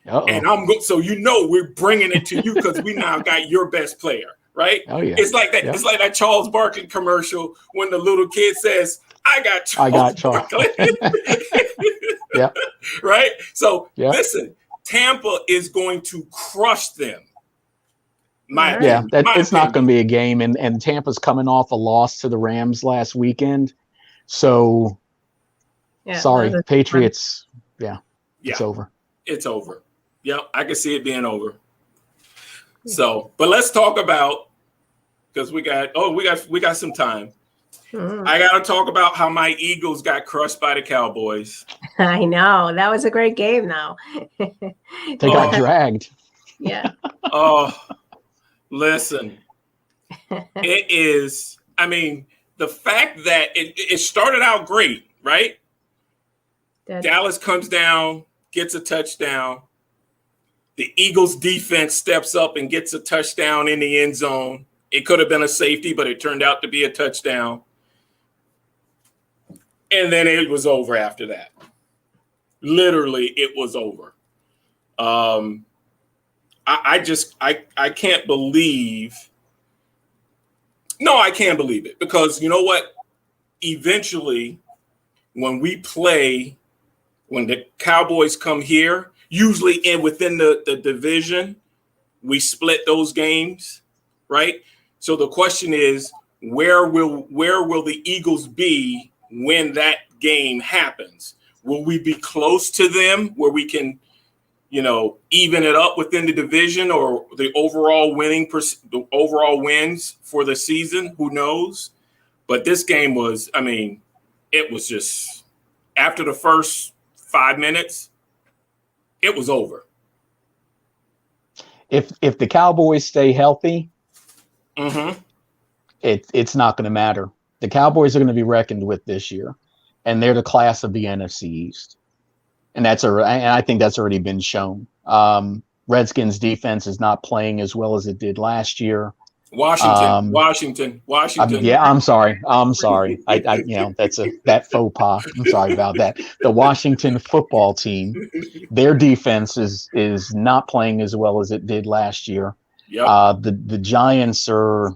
Uh-oh. And so we're bringing it to you because we now got your best player, right? Oh yeah. It's like that. Yeah. It's like that Charles Barkley commercial when the little kid says, "I got Charles Barkley." Yeah. Right. So listen, Tampa is going to crush them. It's not going to be a game, and Tampa's coming off a loss to the Rams last weekend. So, sorry, Patriots. Yeah, it's over. It's over. Yep, I can see it being over. So, but let's talk about, because we got some time. I got to talk about how my Eagles got crushed by the Cowboys. I know. That was a great game, though. They got dragged. Yeah. Oh, listen. It is, I mean, the fact that it started out great, right? Dallas comes down, gets a touchdown. The Eagles defense steps up and gets a touchdown in the end zone. It could have been a safety, but it turned out to be a touchdown. And then it was over after that. Literally, it was over. I can't believe. No, I can't believe it, because you know what? Eventually, when the Cowboys come here, usually within the division, we split those games, right? So the question is, where will the Eagles be when that game happens? Will we be close to them where we can, even it up within the division, or the overall wins for the season? Who knows? But this game was, it was just, after the first 5 minutes, it was over. If the Cowboys stay healthy, mm-hmm. it's not going to matter. The Cowboys are going to be reckoned with this year, and they're the class of the NFC East, and I think that's already been shown. Redskins defense is not playing as well as it did last year. Washington. Yeah, I'm sorry. That's that faux pas. I'm sorry about that. The Washington football team, their defense is not playing as well as it did last year. Yep. The Giants are.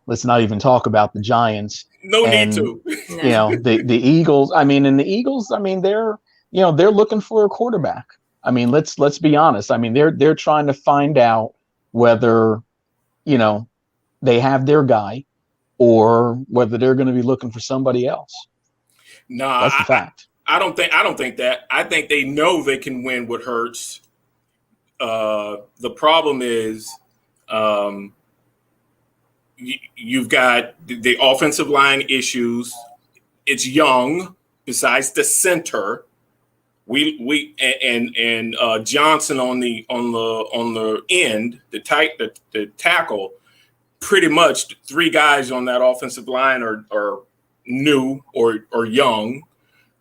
Let's not even talk about the Giants. No need to. The Eagles. The Eagles. They're looking for a quarterback. Let's be honest. They're trying to find out whether, they have their guy, or whether they're going to be looking for somebody else. No, that's the fact. I don't think that. I think they know they can win with Hurts. The problem is, you've got the offensive line issues. It's young. Besides the center, we Johnson on the end, the tackle. Pretty much 3 guys on that offensive line are new or young,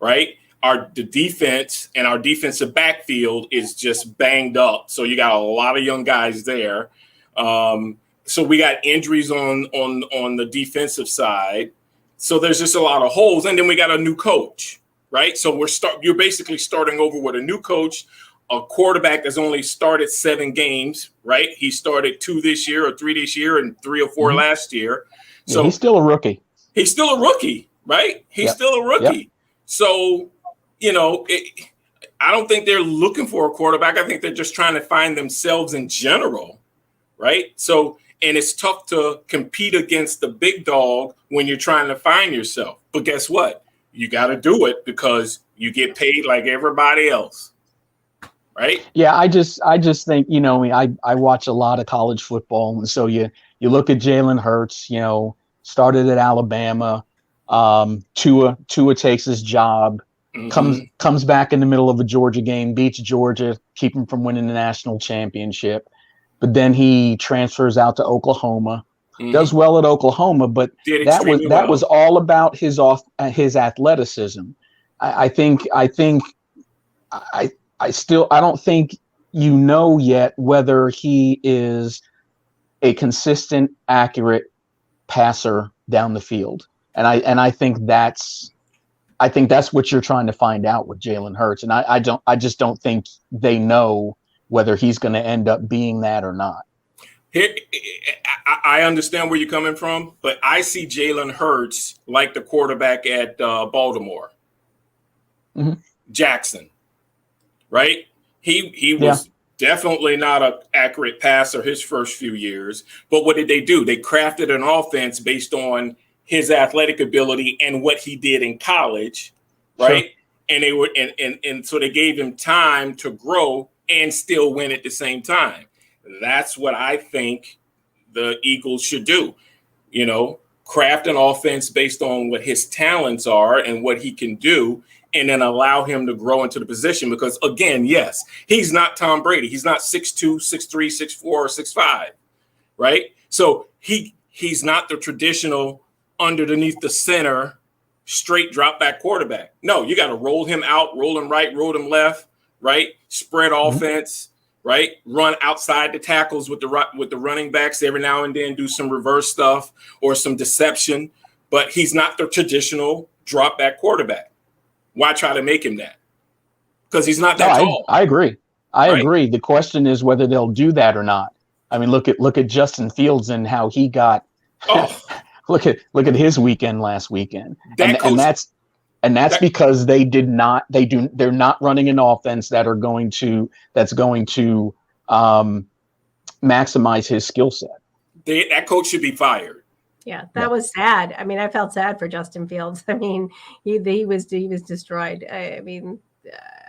right? The defense and our defensive backfield is just banged up. So you got a lot of young guys there. So we got injuries on the defensive side. So there's just a lot of holes. And then we got a new coach, right? So you're basically starting over with a new coach, a quarterback that's only started 7 games, right? He started 2 this year, or 3 this year, and 3 or 4 last year. So he's still a rookie. He's still a rookie, right? He's still a rookie. Yep. So, I don't think they're looking for a quarterback. I think they're just trying to find themselves in general, right? So, and it's tough to compete against the big dog when you're trying to find yourself. But guess what? You got to do it because you get paid like everybody else. Right. Yeah, I just think, I watch a lot of college football. And so you look at Jalen Hurts, started at Alabama. Tua takes his job, comes back in the middle of a Georgia game, beats Georgia, keep him from winning the national championship. But then he transfers out to Oklahoma, does well at Oklahoma, but that was all about his athleticism. I don't think yet whether he is a consistent, accurate passer down the field, and I think that's what you're trying to find out with Jalen Hurts, and I just don't think they know whether he's going to end up being that or not. I understand where you're coming from, but I see Jalen Hurts like the quarterback at Baltimore, Jackson. Right? He was definitely not an accurate passer his first few years. But what did they do? They crafted an offense based on his athletic ability and what he did in college, right? Sure. And they were so they gave him time to grow and still win at the same time. That's what I think the Eagles should do. You know, craft an offense based on what his talents are and what he can do, and then allow him to grow into the position. Because again, yes, he's not Tom Brady. He's not 6'2", 6'3", 6'4", or 6'5", right? So he's not the traditional underneath the center, straight drop back quarterback. No, you got to roll him out, roll him right, roll him left, right? Spread offense, right? Run outside the tackles with the running backs every now and then, do some reverse stuff or some deception. But he's not the traditional drop back quarterback. Why try to make him that? Because he's not that tall. I agree. I Right. agree. The question is whether they'll do that or not. I mean, look at Justin Fields and how he got. Oh, look at his weekend last weekend, That and that's because they're not running an offense that's going to maximize his skill set. that coach should be fired. Yeah, that was sad. I mean, I felt sad for Justin Fields. I mean, he was destroyed. I mean,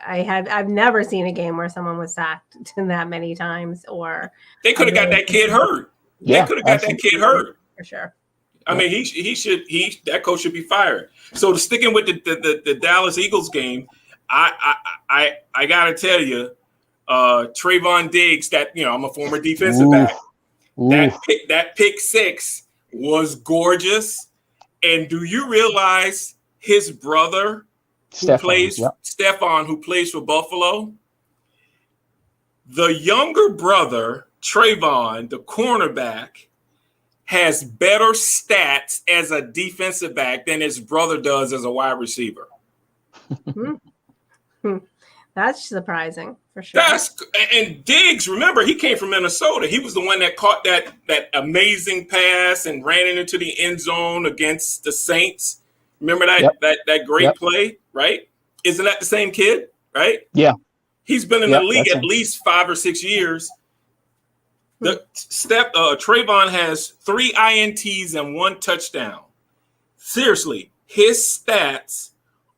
I've never seen a game where someone was sacked that many times. Or They could have got that kid hurt. Yeah, They could have got that kid hurt. for sure. I mean, that coach should be fired. So sticking with the Dallas Eagles game, I gotta tell you, Trayvon Diggs, that I'm a former defensive back. That pick six was gorgeous. And do you realize his brother Stephon, who plays for Buffalo? The younger brother, Trayvon, the cornerback, has better stats as a defensive back than his brother does as a wide receiver. That's surprising for sure. And Diggs, remember, he came from Minnesota. He was the one that caught that amazing pass and ran it into the end zone against the Saints. Remember that great play, right? Isn't that the same kid, right? Yeah. He's been in the league at least 5 or 6 years. Trayvon has 3 INTs and 1 touchdown. Seriously, his stats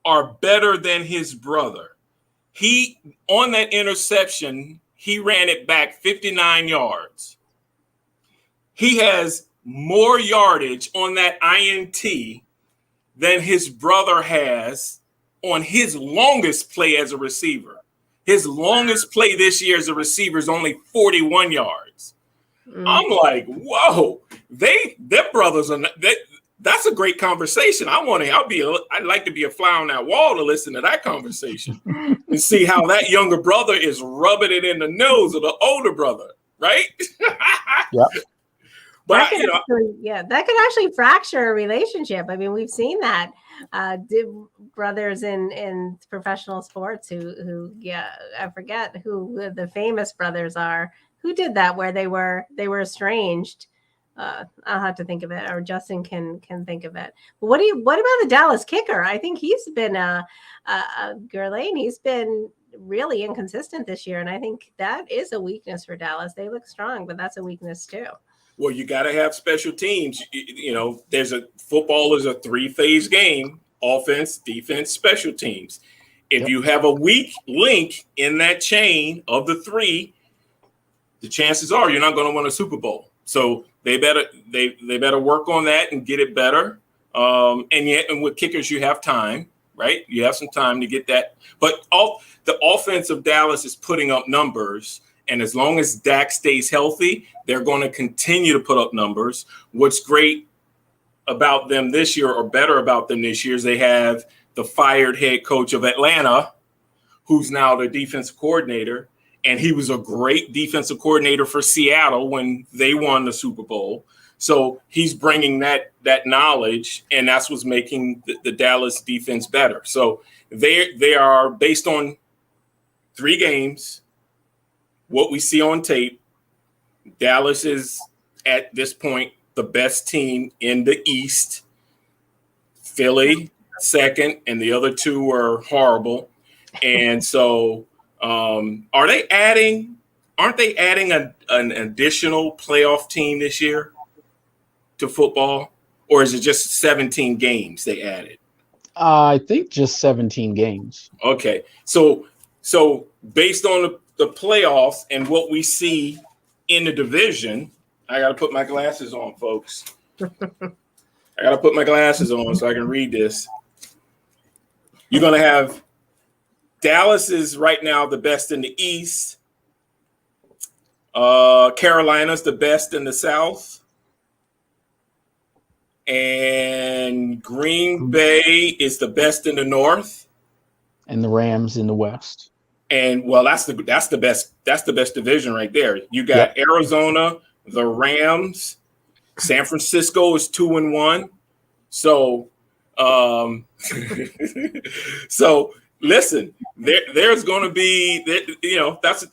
are better than his brother. He, on that interception, he ran it back 59 yards. He has more yardage on that INT than his brother has on his longest play as a receiver. His longest play this year as a receiver is only 41 yards. I'm like, whoa, their brothers are that's a great conversation. I'd like to be a fly on that wall to listen to that conversation and see how that younger brother is rubbing it in the nose of the older brother, right? Yep. But that could actually fracture a relationship. I mean, we've seen that brothers in professional sports who I forget who the famous brothers are who did that, where they were estranged. I'll have to think of it, or Justin can think of it. But what about the Dallas kicker? I think he's been Gurlane. He's been really inconsistent this year, and I think that is a weakness for Dallas. They look strong, but that's a weakness too. Well, you got to have special teams. Football is a 3-phase game: offense, defense, special teams. If you have a weak link in that chain of the 3, the chances are you're not going to win a Super Bowl. So they better work on that and get it better. And with kickers, you have time, right? You have some time to get that. But the offense of Dallas is putting up numbers. And as long as Dak stays healthy, they're going to continue to put up numbers. What's great about them this year, or better about them this year, is they have the fired head coach of Atlanta, who's now the defensive coordinator. And he was a great defensive coordinator for Seattle when they won the Super Bowl. So he's bringing that knowledge, and that's what's making the Dallas defense better. So they are, based on 3 games, what we see on tape, Dallas is at this point the best team in the East. Philly second, and the other 2 are horrible. And so aren't they adding an additional playoff team this year to football? Or is it just 17 games they added? I think just 17 games. Okay. So based on the playoffs and what we see in the division, I got to put my glasses on, folks. I got to put my glasses on so I can read this. You're going to have Dallas is right now the best in the East. Carolina's the best in the South. And Green Bay is the best in the North. And the Rams in the West. And well, that's the best division right there. You got Arizona, the Rams, San Francisco is 2-1. So so listen, there's going to be, that's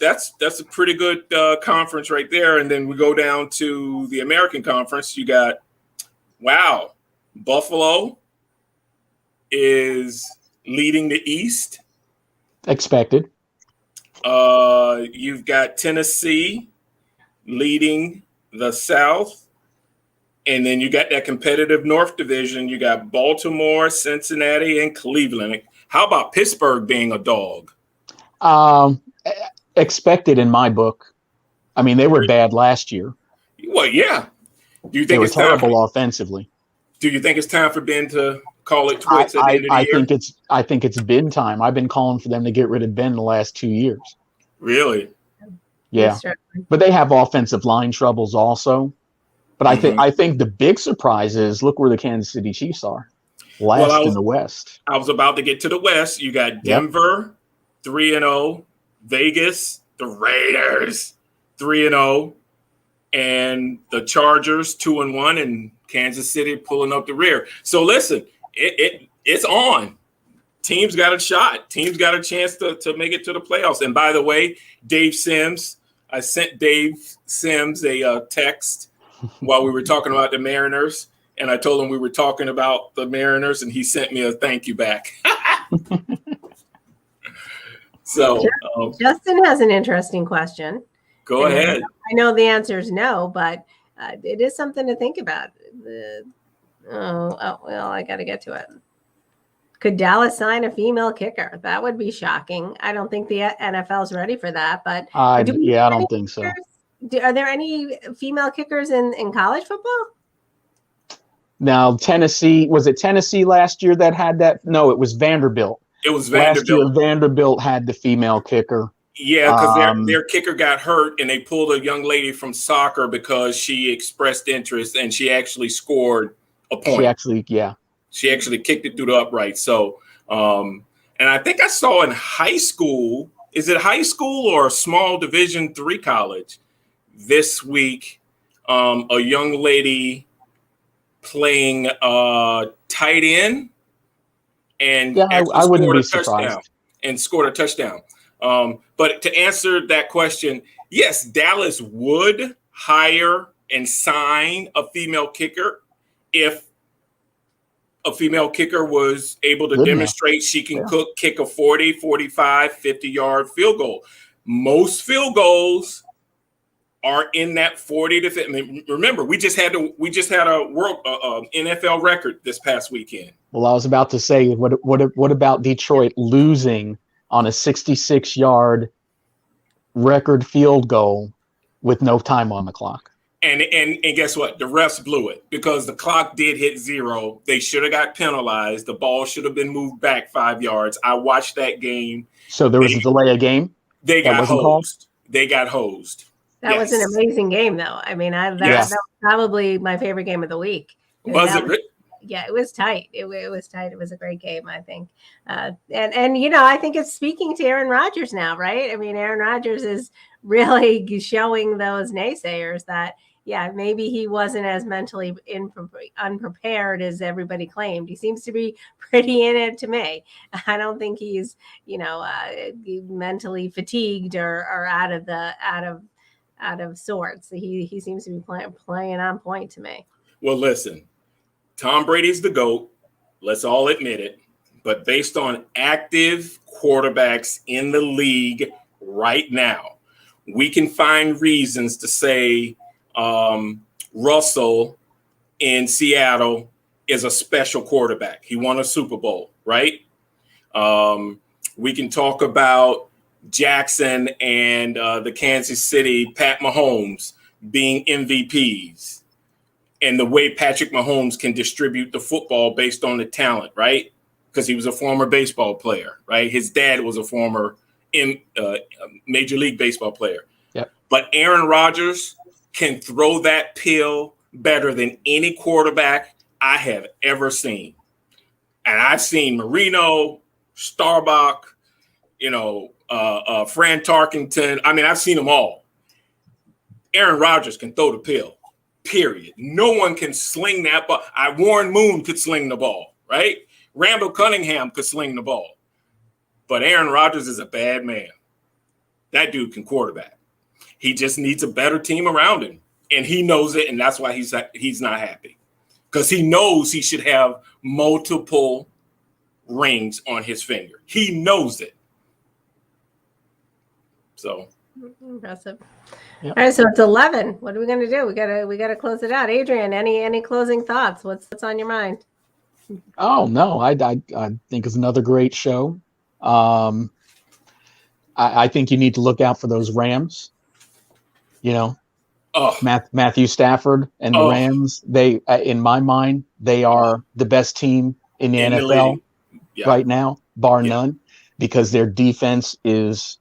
a pretty good conference right there. And then we go down to the American Conference. You got, Buffalo is leading the East. Expected. You've got Tennessee leading the South. And then you got that competitive North division. You got Baltimore, Cincinnati, and Cleveland. How about Pittsburgh being a dog? Expected in my book. I mean, they were bad last year. Well, yeah. Do you think They were it's time terrible offensively. Do you think it's time for Ben to call it quits at the end of the year? I think it's been time. I've been calling for them to get rid of Ben the last 2 years. Really? Yeah. But they have offensive line troubles also. But I think the big surprise is look where the Kansas City Chiefs are. Last in the West. I was about to get to the West. You got Denver, 3-0, Vegas, the Raiders, 3-0, and the Chargers, 2-1, and Kansas City pulling up the rear. So listen, it's on. Teams got a shot. Teams got a chance to make it to the playoffs. And by the way, Dave Sims, I sent Dave Sims a text while we were talking about the Mariners, and I told him we were talking about the Mariners, and he sent me a thank you back. So Justin has an interesting question. Go ahead. I know the answer is no, but it is something to think about. I got to get to it. Could Dallas sign a female kicker? That would be shocking. I don't think the NFL is ready for that, but I don't think so. Are there any female kickers in college football? Now, Tennessee, was it Tennessee last year that had that? No, it was Vanderbilt. It was Vanderbilt. Last year, Vanderbilt had the female kicker. Yeah, because their kicker got hurt, and they pulled a young lady from soccer because she expressed interest, and she actually scored a point. She actually kicked it through the upright. So, and I think I saw in high school, is it high school or a small Division III college this week, a young lady playing tight end and I wouldn't be surprised. Scored a touchdown. But to answer that question, yes, Dallas would hire and sign a female kicker if a female kicker was able to demonstrate she can kick a 40, 45, 50-yard field goal. Most field goals are in that 40 to 50. I mean, remember, we just had a world NFL record this past weekend. Well, I was about to say, what about Detroit losing on a 66-yard record field goal with no time on the clock? And guess what? The refs blew it because the clock did hit 0. They should have got penalized. The ball should have been moved back 5 yards. I watched that game. So there was a delay of game? They got hosed. They got hosed. That was an amazing game, though. I mean, that was probably my favorite game of the week. Was it? Yeah, it was tight. It was tight. It was a great game, I think. And I think it's speaking to Aaron Rodgers now, right? I mean, Aaron Rodgers is really showing those naysayers that, maybe he wasn't as mentally unprepared as everybody claimed. He seems to be pretty in it to me. I don't think he's, mentally fatigued or out of sorts. He seems to be playing on point to me. Well, listen, Tom Brady's the GOAT. Let's all admit it. But based on active quarterbacks in the league right now, we can find reasons to say Russell in Seattle is a special quarterback. He won a Super Bowl, right? We can talk about Jackson and the Kansas City Pat Mahomes being MVPs, and the way Patrick Mahomes can distribute the football based on the talent, right? Because he was a former baseball player, right? His dad was a former Major League Baseball player. Yep. But Aaron Rodgers can throw that pill better than any quarterback I have ever seen. And I've seen Marino, Starbuck, Fran Tarkenton. I mean, I've seen them all. Aaron Rodgers can throw the pill, period. No one can sling that ball. Warren Moon could sling the ball, right? Randall Cunningham could sling the ball. But Aaron Rodgers is a bad man. That dude can quarterback. He just needs a better team around him. And he knows it, and that's why he's not happy. Because he knows he should have multiple rings on his finger. He knows it. So impressive. Yep. All right, so it's 11. What are we going to do? We gotta close it out. Adrian, any closing thoughts? What's on your mind? Oh no, I think it's another great show. I think you need to look out for those Rams. Matthew Stafford and the Rams. They, in my mind, they are the best team in the NFL right now, bar none, because their defense is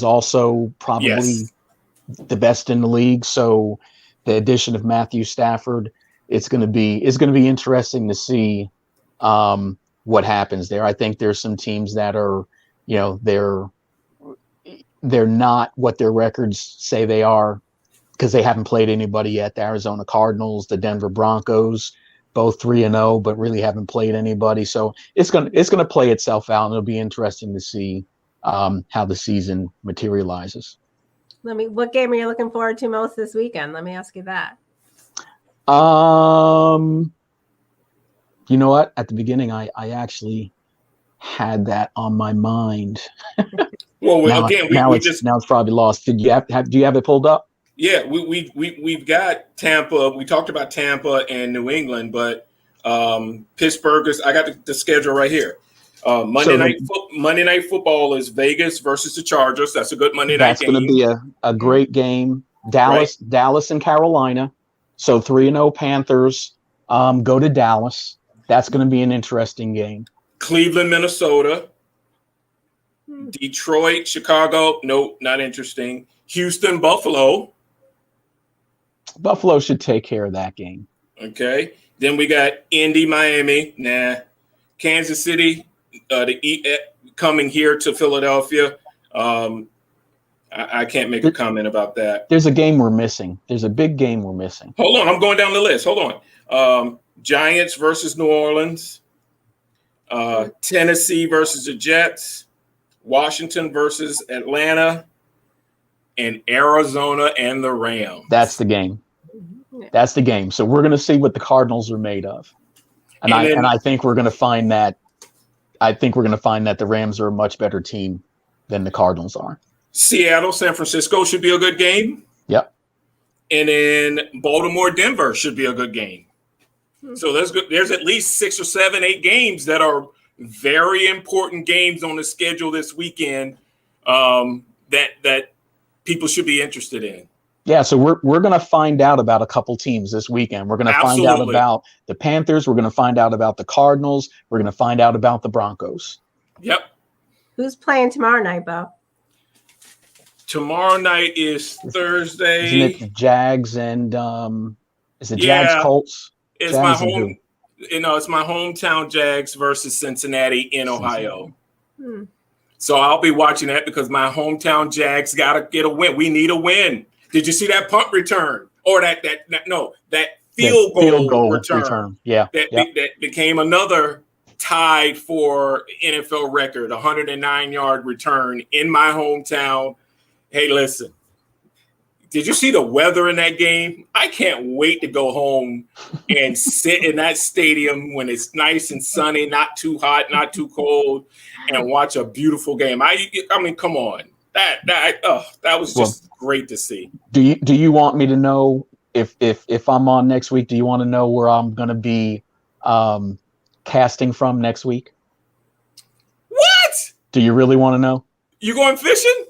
also probably the best in the league. So the addition of Matthew Stafford, it's going to be interesting to see what happens there. I think there's some teams that are, they're not what their records say they are because they haven't played anybody yet. The Arizona Cardinals, the Denver Broncos, both 3-0, but really haven't played anybody. So it's gonna play itself out, and it'll be interesting to see how the season materializes. What game are you looking forward to most this weekend? Let me ask you that. You know what? At the beginning, I actually had that on my mind. Well, now it's probably lost. Do you have it pulled up? Yeah, we've got Tampa. We talked about Tampa and New England, but Pittsburgh is. I got the schedule right here. Monday night football is Vegas versus the Chargers. That's a good Monday night game. That's going to be a great game. Dallas and Carolina. So 3-0 Panthers go to Dallas. That's going to be an interesting game. Cleveland, Minnesota. Detroit, Chicago. Nope, not interesting. Houston, Buffalo. Buffalo should take care of that game. Okay. Then we got Indy, Miami. Nah. Kansas City, coming here to Philadelphia. I can't make a comment about that. There's a game we're missing. There's a big game we're missing. Hold on. I'm going down the list. Hold on. Giants versus New Orleans. Tennessee versus the Jets. Washington versus Atlanta. And Arizona and the Rams. That's the game. That's the game. So we're going to see what the Cardinals are made of. And I think we're going to find that the Rams are a much better team than the Cardinals are. Seattle, San Francisco should be a good game. Yep. And then Baltimore, Denver should be a good game. So there's at least 6 or 7, 8 games that are very important games on the schedule this weekend that people should be interested in. Yeah, so we're going to find out about a couple teams this weekend. We're going to find out about the Panthers. We're going to find out about the Cardinals. We're going to find out about the Broncos. Yep. Who's playing tomorrow night, Bo? Tomorrow night is Thursday. Isn't it Jags and is it Jags Colts? It's Jags my home. It's my hometown Jags versus Cincinnati in Ohio. So I'll be watching that because my hometown Jags got to get a win. We need a win. Did you see that punt return or that field goal return? Yeah, that became another tied for NFL record, 109-yard return in my hometown. Hey, listen, did you see the weather in that game? I can't wait to go home and sit in that stadium when it's nice and sunny, not too hot, not too cold, and watch a beautiful game. I mean, come on. That was just great to see. Do you want me to know if I'm on next week? Do you want to know where I'm going to be casting from next week? What? Do you really want to know? You going fishing?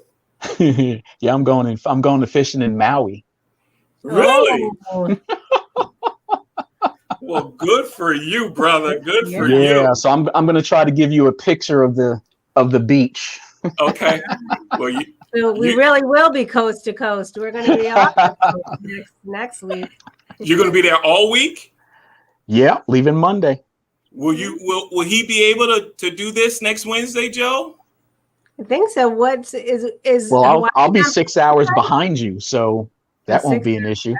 Yeah, I'm going to fishing in Maui. Really? Oh, Well, good for you, brother. Good for Yeah, you. so I'm going to try to give you a picture of the beach. Okay. Well, so we really will be coast to coast. We're going to be off the coast next week. you're going to be there all week? Yeah, leaving Monday. Will he be able to do this next Wednesday, Joe? I think so. What is Well, Hawaii I'll be on 6 hours behind you, so that won't be an issue.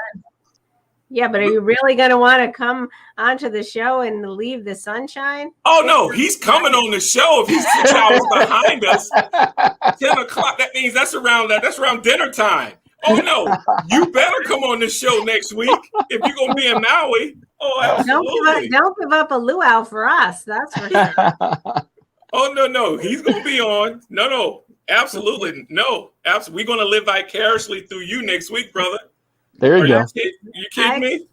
Yeah, but are you really going to want to come onto the show and leave the sunshine? Oh no, he's coming on the show if he's 6 hours behind us. 10 o'clock. That means that's around dinner time. Oh no, you better come on the show next week if you're gonna be in Maui. Oh, absolutely. Don't give up a luau for us. That's for sure. Oh no, he's gonna be on. No, absolutely no. Absolutely, we're gonna live vicariously through you next week, brother. There you go. You kidding me?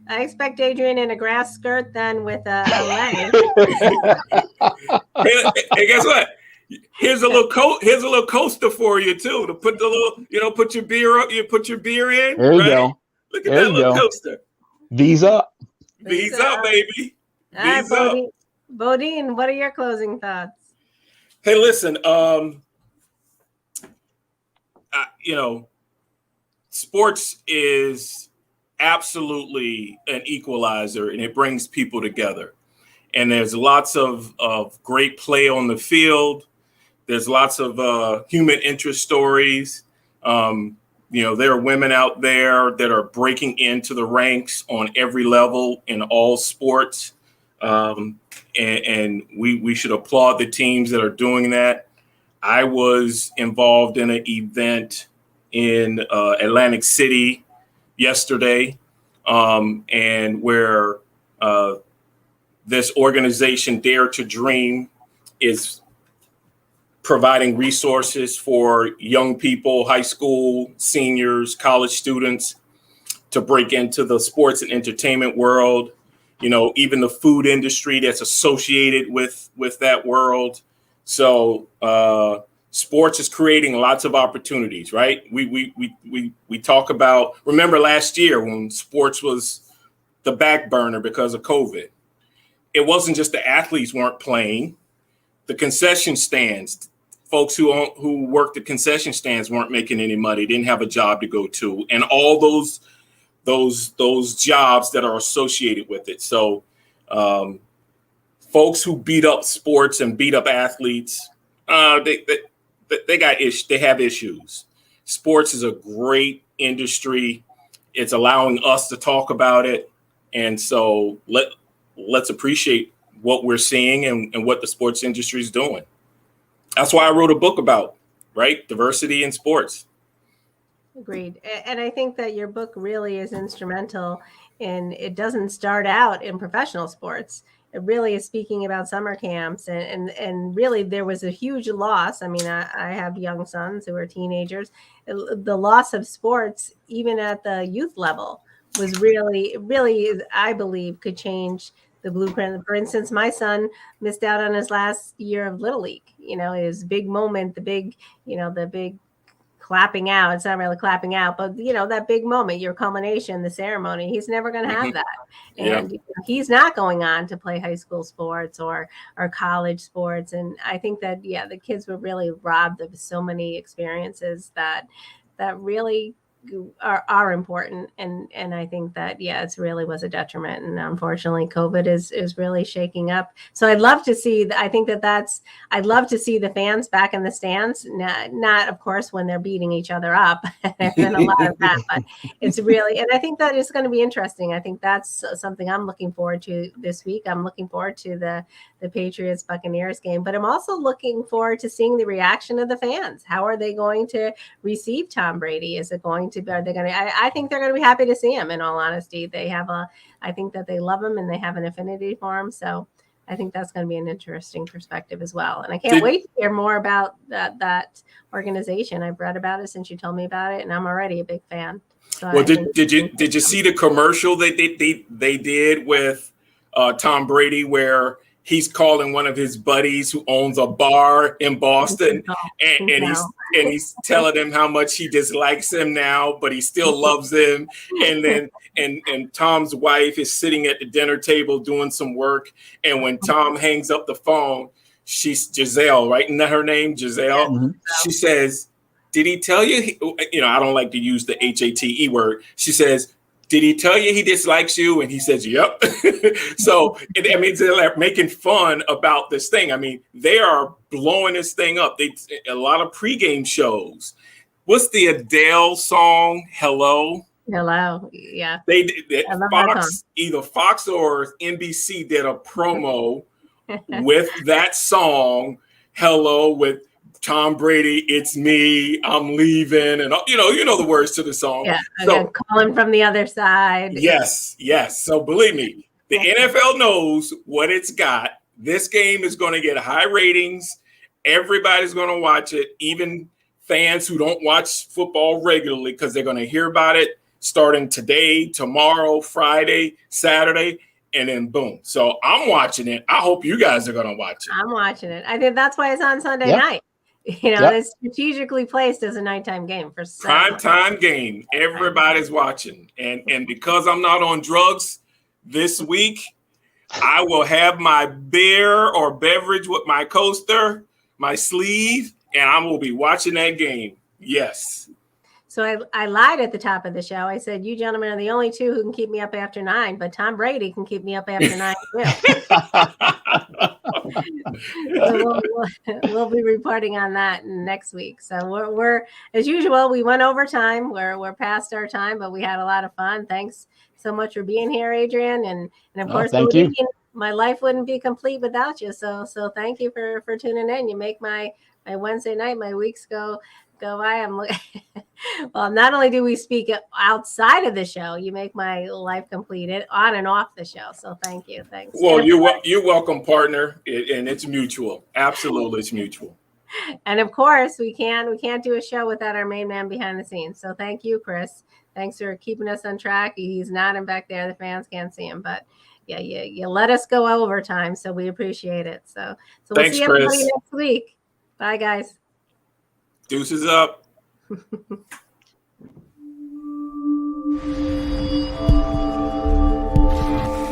I expect Adrian in a grass skirt then with a leg. Hey, guess what? Here's a little coaster for you too to put the little, put your beer up. You put your beer in. There you right? go. Look at that little coaster. V's up. V's up, baby. All right, V's up. Bodine, what are your closing thoughts? Hey, listen. Sports is absolutely an equalizer, and it brings people together. And there's lots of great play on the field. There's lots of human interest stories. There are women out there that are breaking into the ranks on every level in all sports. And we should applaud the teams that are doing that. I was involved in an event in Atlantic City yesterday, and where this organization, Dare to Dream, is providing resources for young people, high school seniors, college students to break into the sports and entertainment world. Even the food industry that's associated with that world. So sports is creating lots of opportunities, right? We talk about, remember last year when sports was the back burner because of COVID. It wasn't just the athletes weren't playing. The concession stands, folks who worked at concession stands weren't making any money, didn't have a job to go to, and all those jobs that are associated with it. So folks who beat up sports and beat up athletes, they have issues. Sports is a great industry. It's allowing us to talk about it. And so let's appreciate what we're seeing and what the sports industry is doing. That's why I wrote a book about, right? Diversity in sports. Agreed. And I think that your book really is instrumental it doesn't start out in professional sports. It really is speaking about summer camps and really there was a huge loss. I mean, I have young sons who are teenagers. The loss of sports, even at the youth level, was really, I believe, could change the blueprint. For instance, my son missed out on his last year of Little League, his big moment, the big clapping out. It's not really clapping out, but that big moment, your culmination, the ceremony, he's never going to have that. And he's not going on to play high school sports or college sports. And I think that, the kids were really robbed of so many experiences that really are important. And I think that, it really was a detriment. And unfortunately, COVID is really shaking up. So I'd love to see, I'd love to see the fans back in the stands, not of course, when they're beating each other up. There's been a lot of that, but it's really, and I think that is going to be interesting. I think that's something I'm looking forward to this week. I'm looking forward to the Patriots Buccaneers game, but I'm also looking forward to seeing the reaction of the fans. How are they going to receive Tom Brady? Are they going to, I think they're going to be happy to see him, in all honesty. I think that they love him and they have an affinity for him. So I think that's going to be an interesting perspective as well. And I can't wait to hear more about that organization. I've read about it since you told me about it, and I'm already a big fan. So well, did you see the commercial that they did with Tom Brady where he's calling one of his buddies who owns a bar in Boston, and he's telling him how much he dislikes him now, but he still loves him. And then and Tom's wife is sitting at the dinner table doing some work, and when Tom hangs up the phone, she's Giselle, right? Isn't that her name, Giselle? Mm-hmm. She says, "Did he tell you?" I don't like to use the HATE word. She says, "Did he tell you he dislikes you?" And he says, "Yep." So I mean, they're like making fun about this thing. I mean, they are blowing this thing up. A lot of pregame shows. What's the Adele song? Hello. Hello. Yeah. They Fox, either Fox or NBC did a promo with that song, Hello, with Tom Brady, "It's me, I'm leaving," and you know the words to the song. Yeah, so calling from the other side. Yes. So believe me, the NFL knows what it's got. This game is going to get high ratings. Everybody's going to watch it, even fans who don't watch football regularly, because they're going to hear about it starting today, tomorrow, Friday, Saturday. And then boom. So I'm watching it. I hope you guys are going to watch it. I'm watching it. I think that's why it's on Sunday night. It's strategically placed as a nighttime game for prime time game. Everybody's watching. And because I'm not on drugs this week, I will have my beer or beverage with my coaster, my sleeve, and I will be watching that game. Yes. So I lied at the top of the show. I said, you gentlemen are the only two who can keep me up after 9, but Tom Brady can keep me up after 9 too. So we'll be reporting on that next week. So we're as usual, we went over time. We're past our time, but we had a lot of fun. Thanks so much for being here, Adrian. And of course, thank you. My life wouldn't be complete without you. So thank you for tuning in. You make my Wednesday night, my weeks go by. Well, not only do we speak outside of the show, you make my life completed on and off the show. So thank you. Thanks. Well, you're welcome, partner. And it's mutual. Absolutely, it's mutual. And of course, we can't do a show without our main man behind the scenes. So thank you, Chris. Thanks for keeping us on track. He's not in back there. The fans can't see him, but yeah, you let us go overtime, so we appreciate it. So we'll see everybody next week. Bye, guys. Deuces up.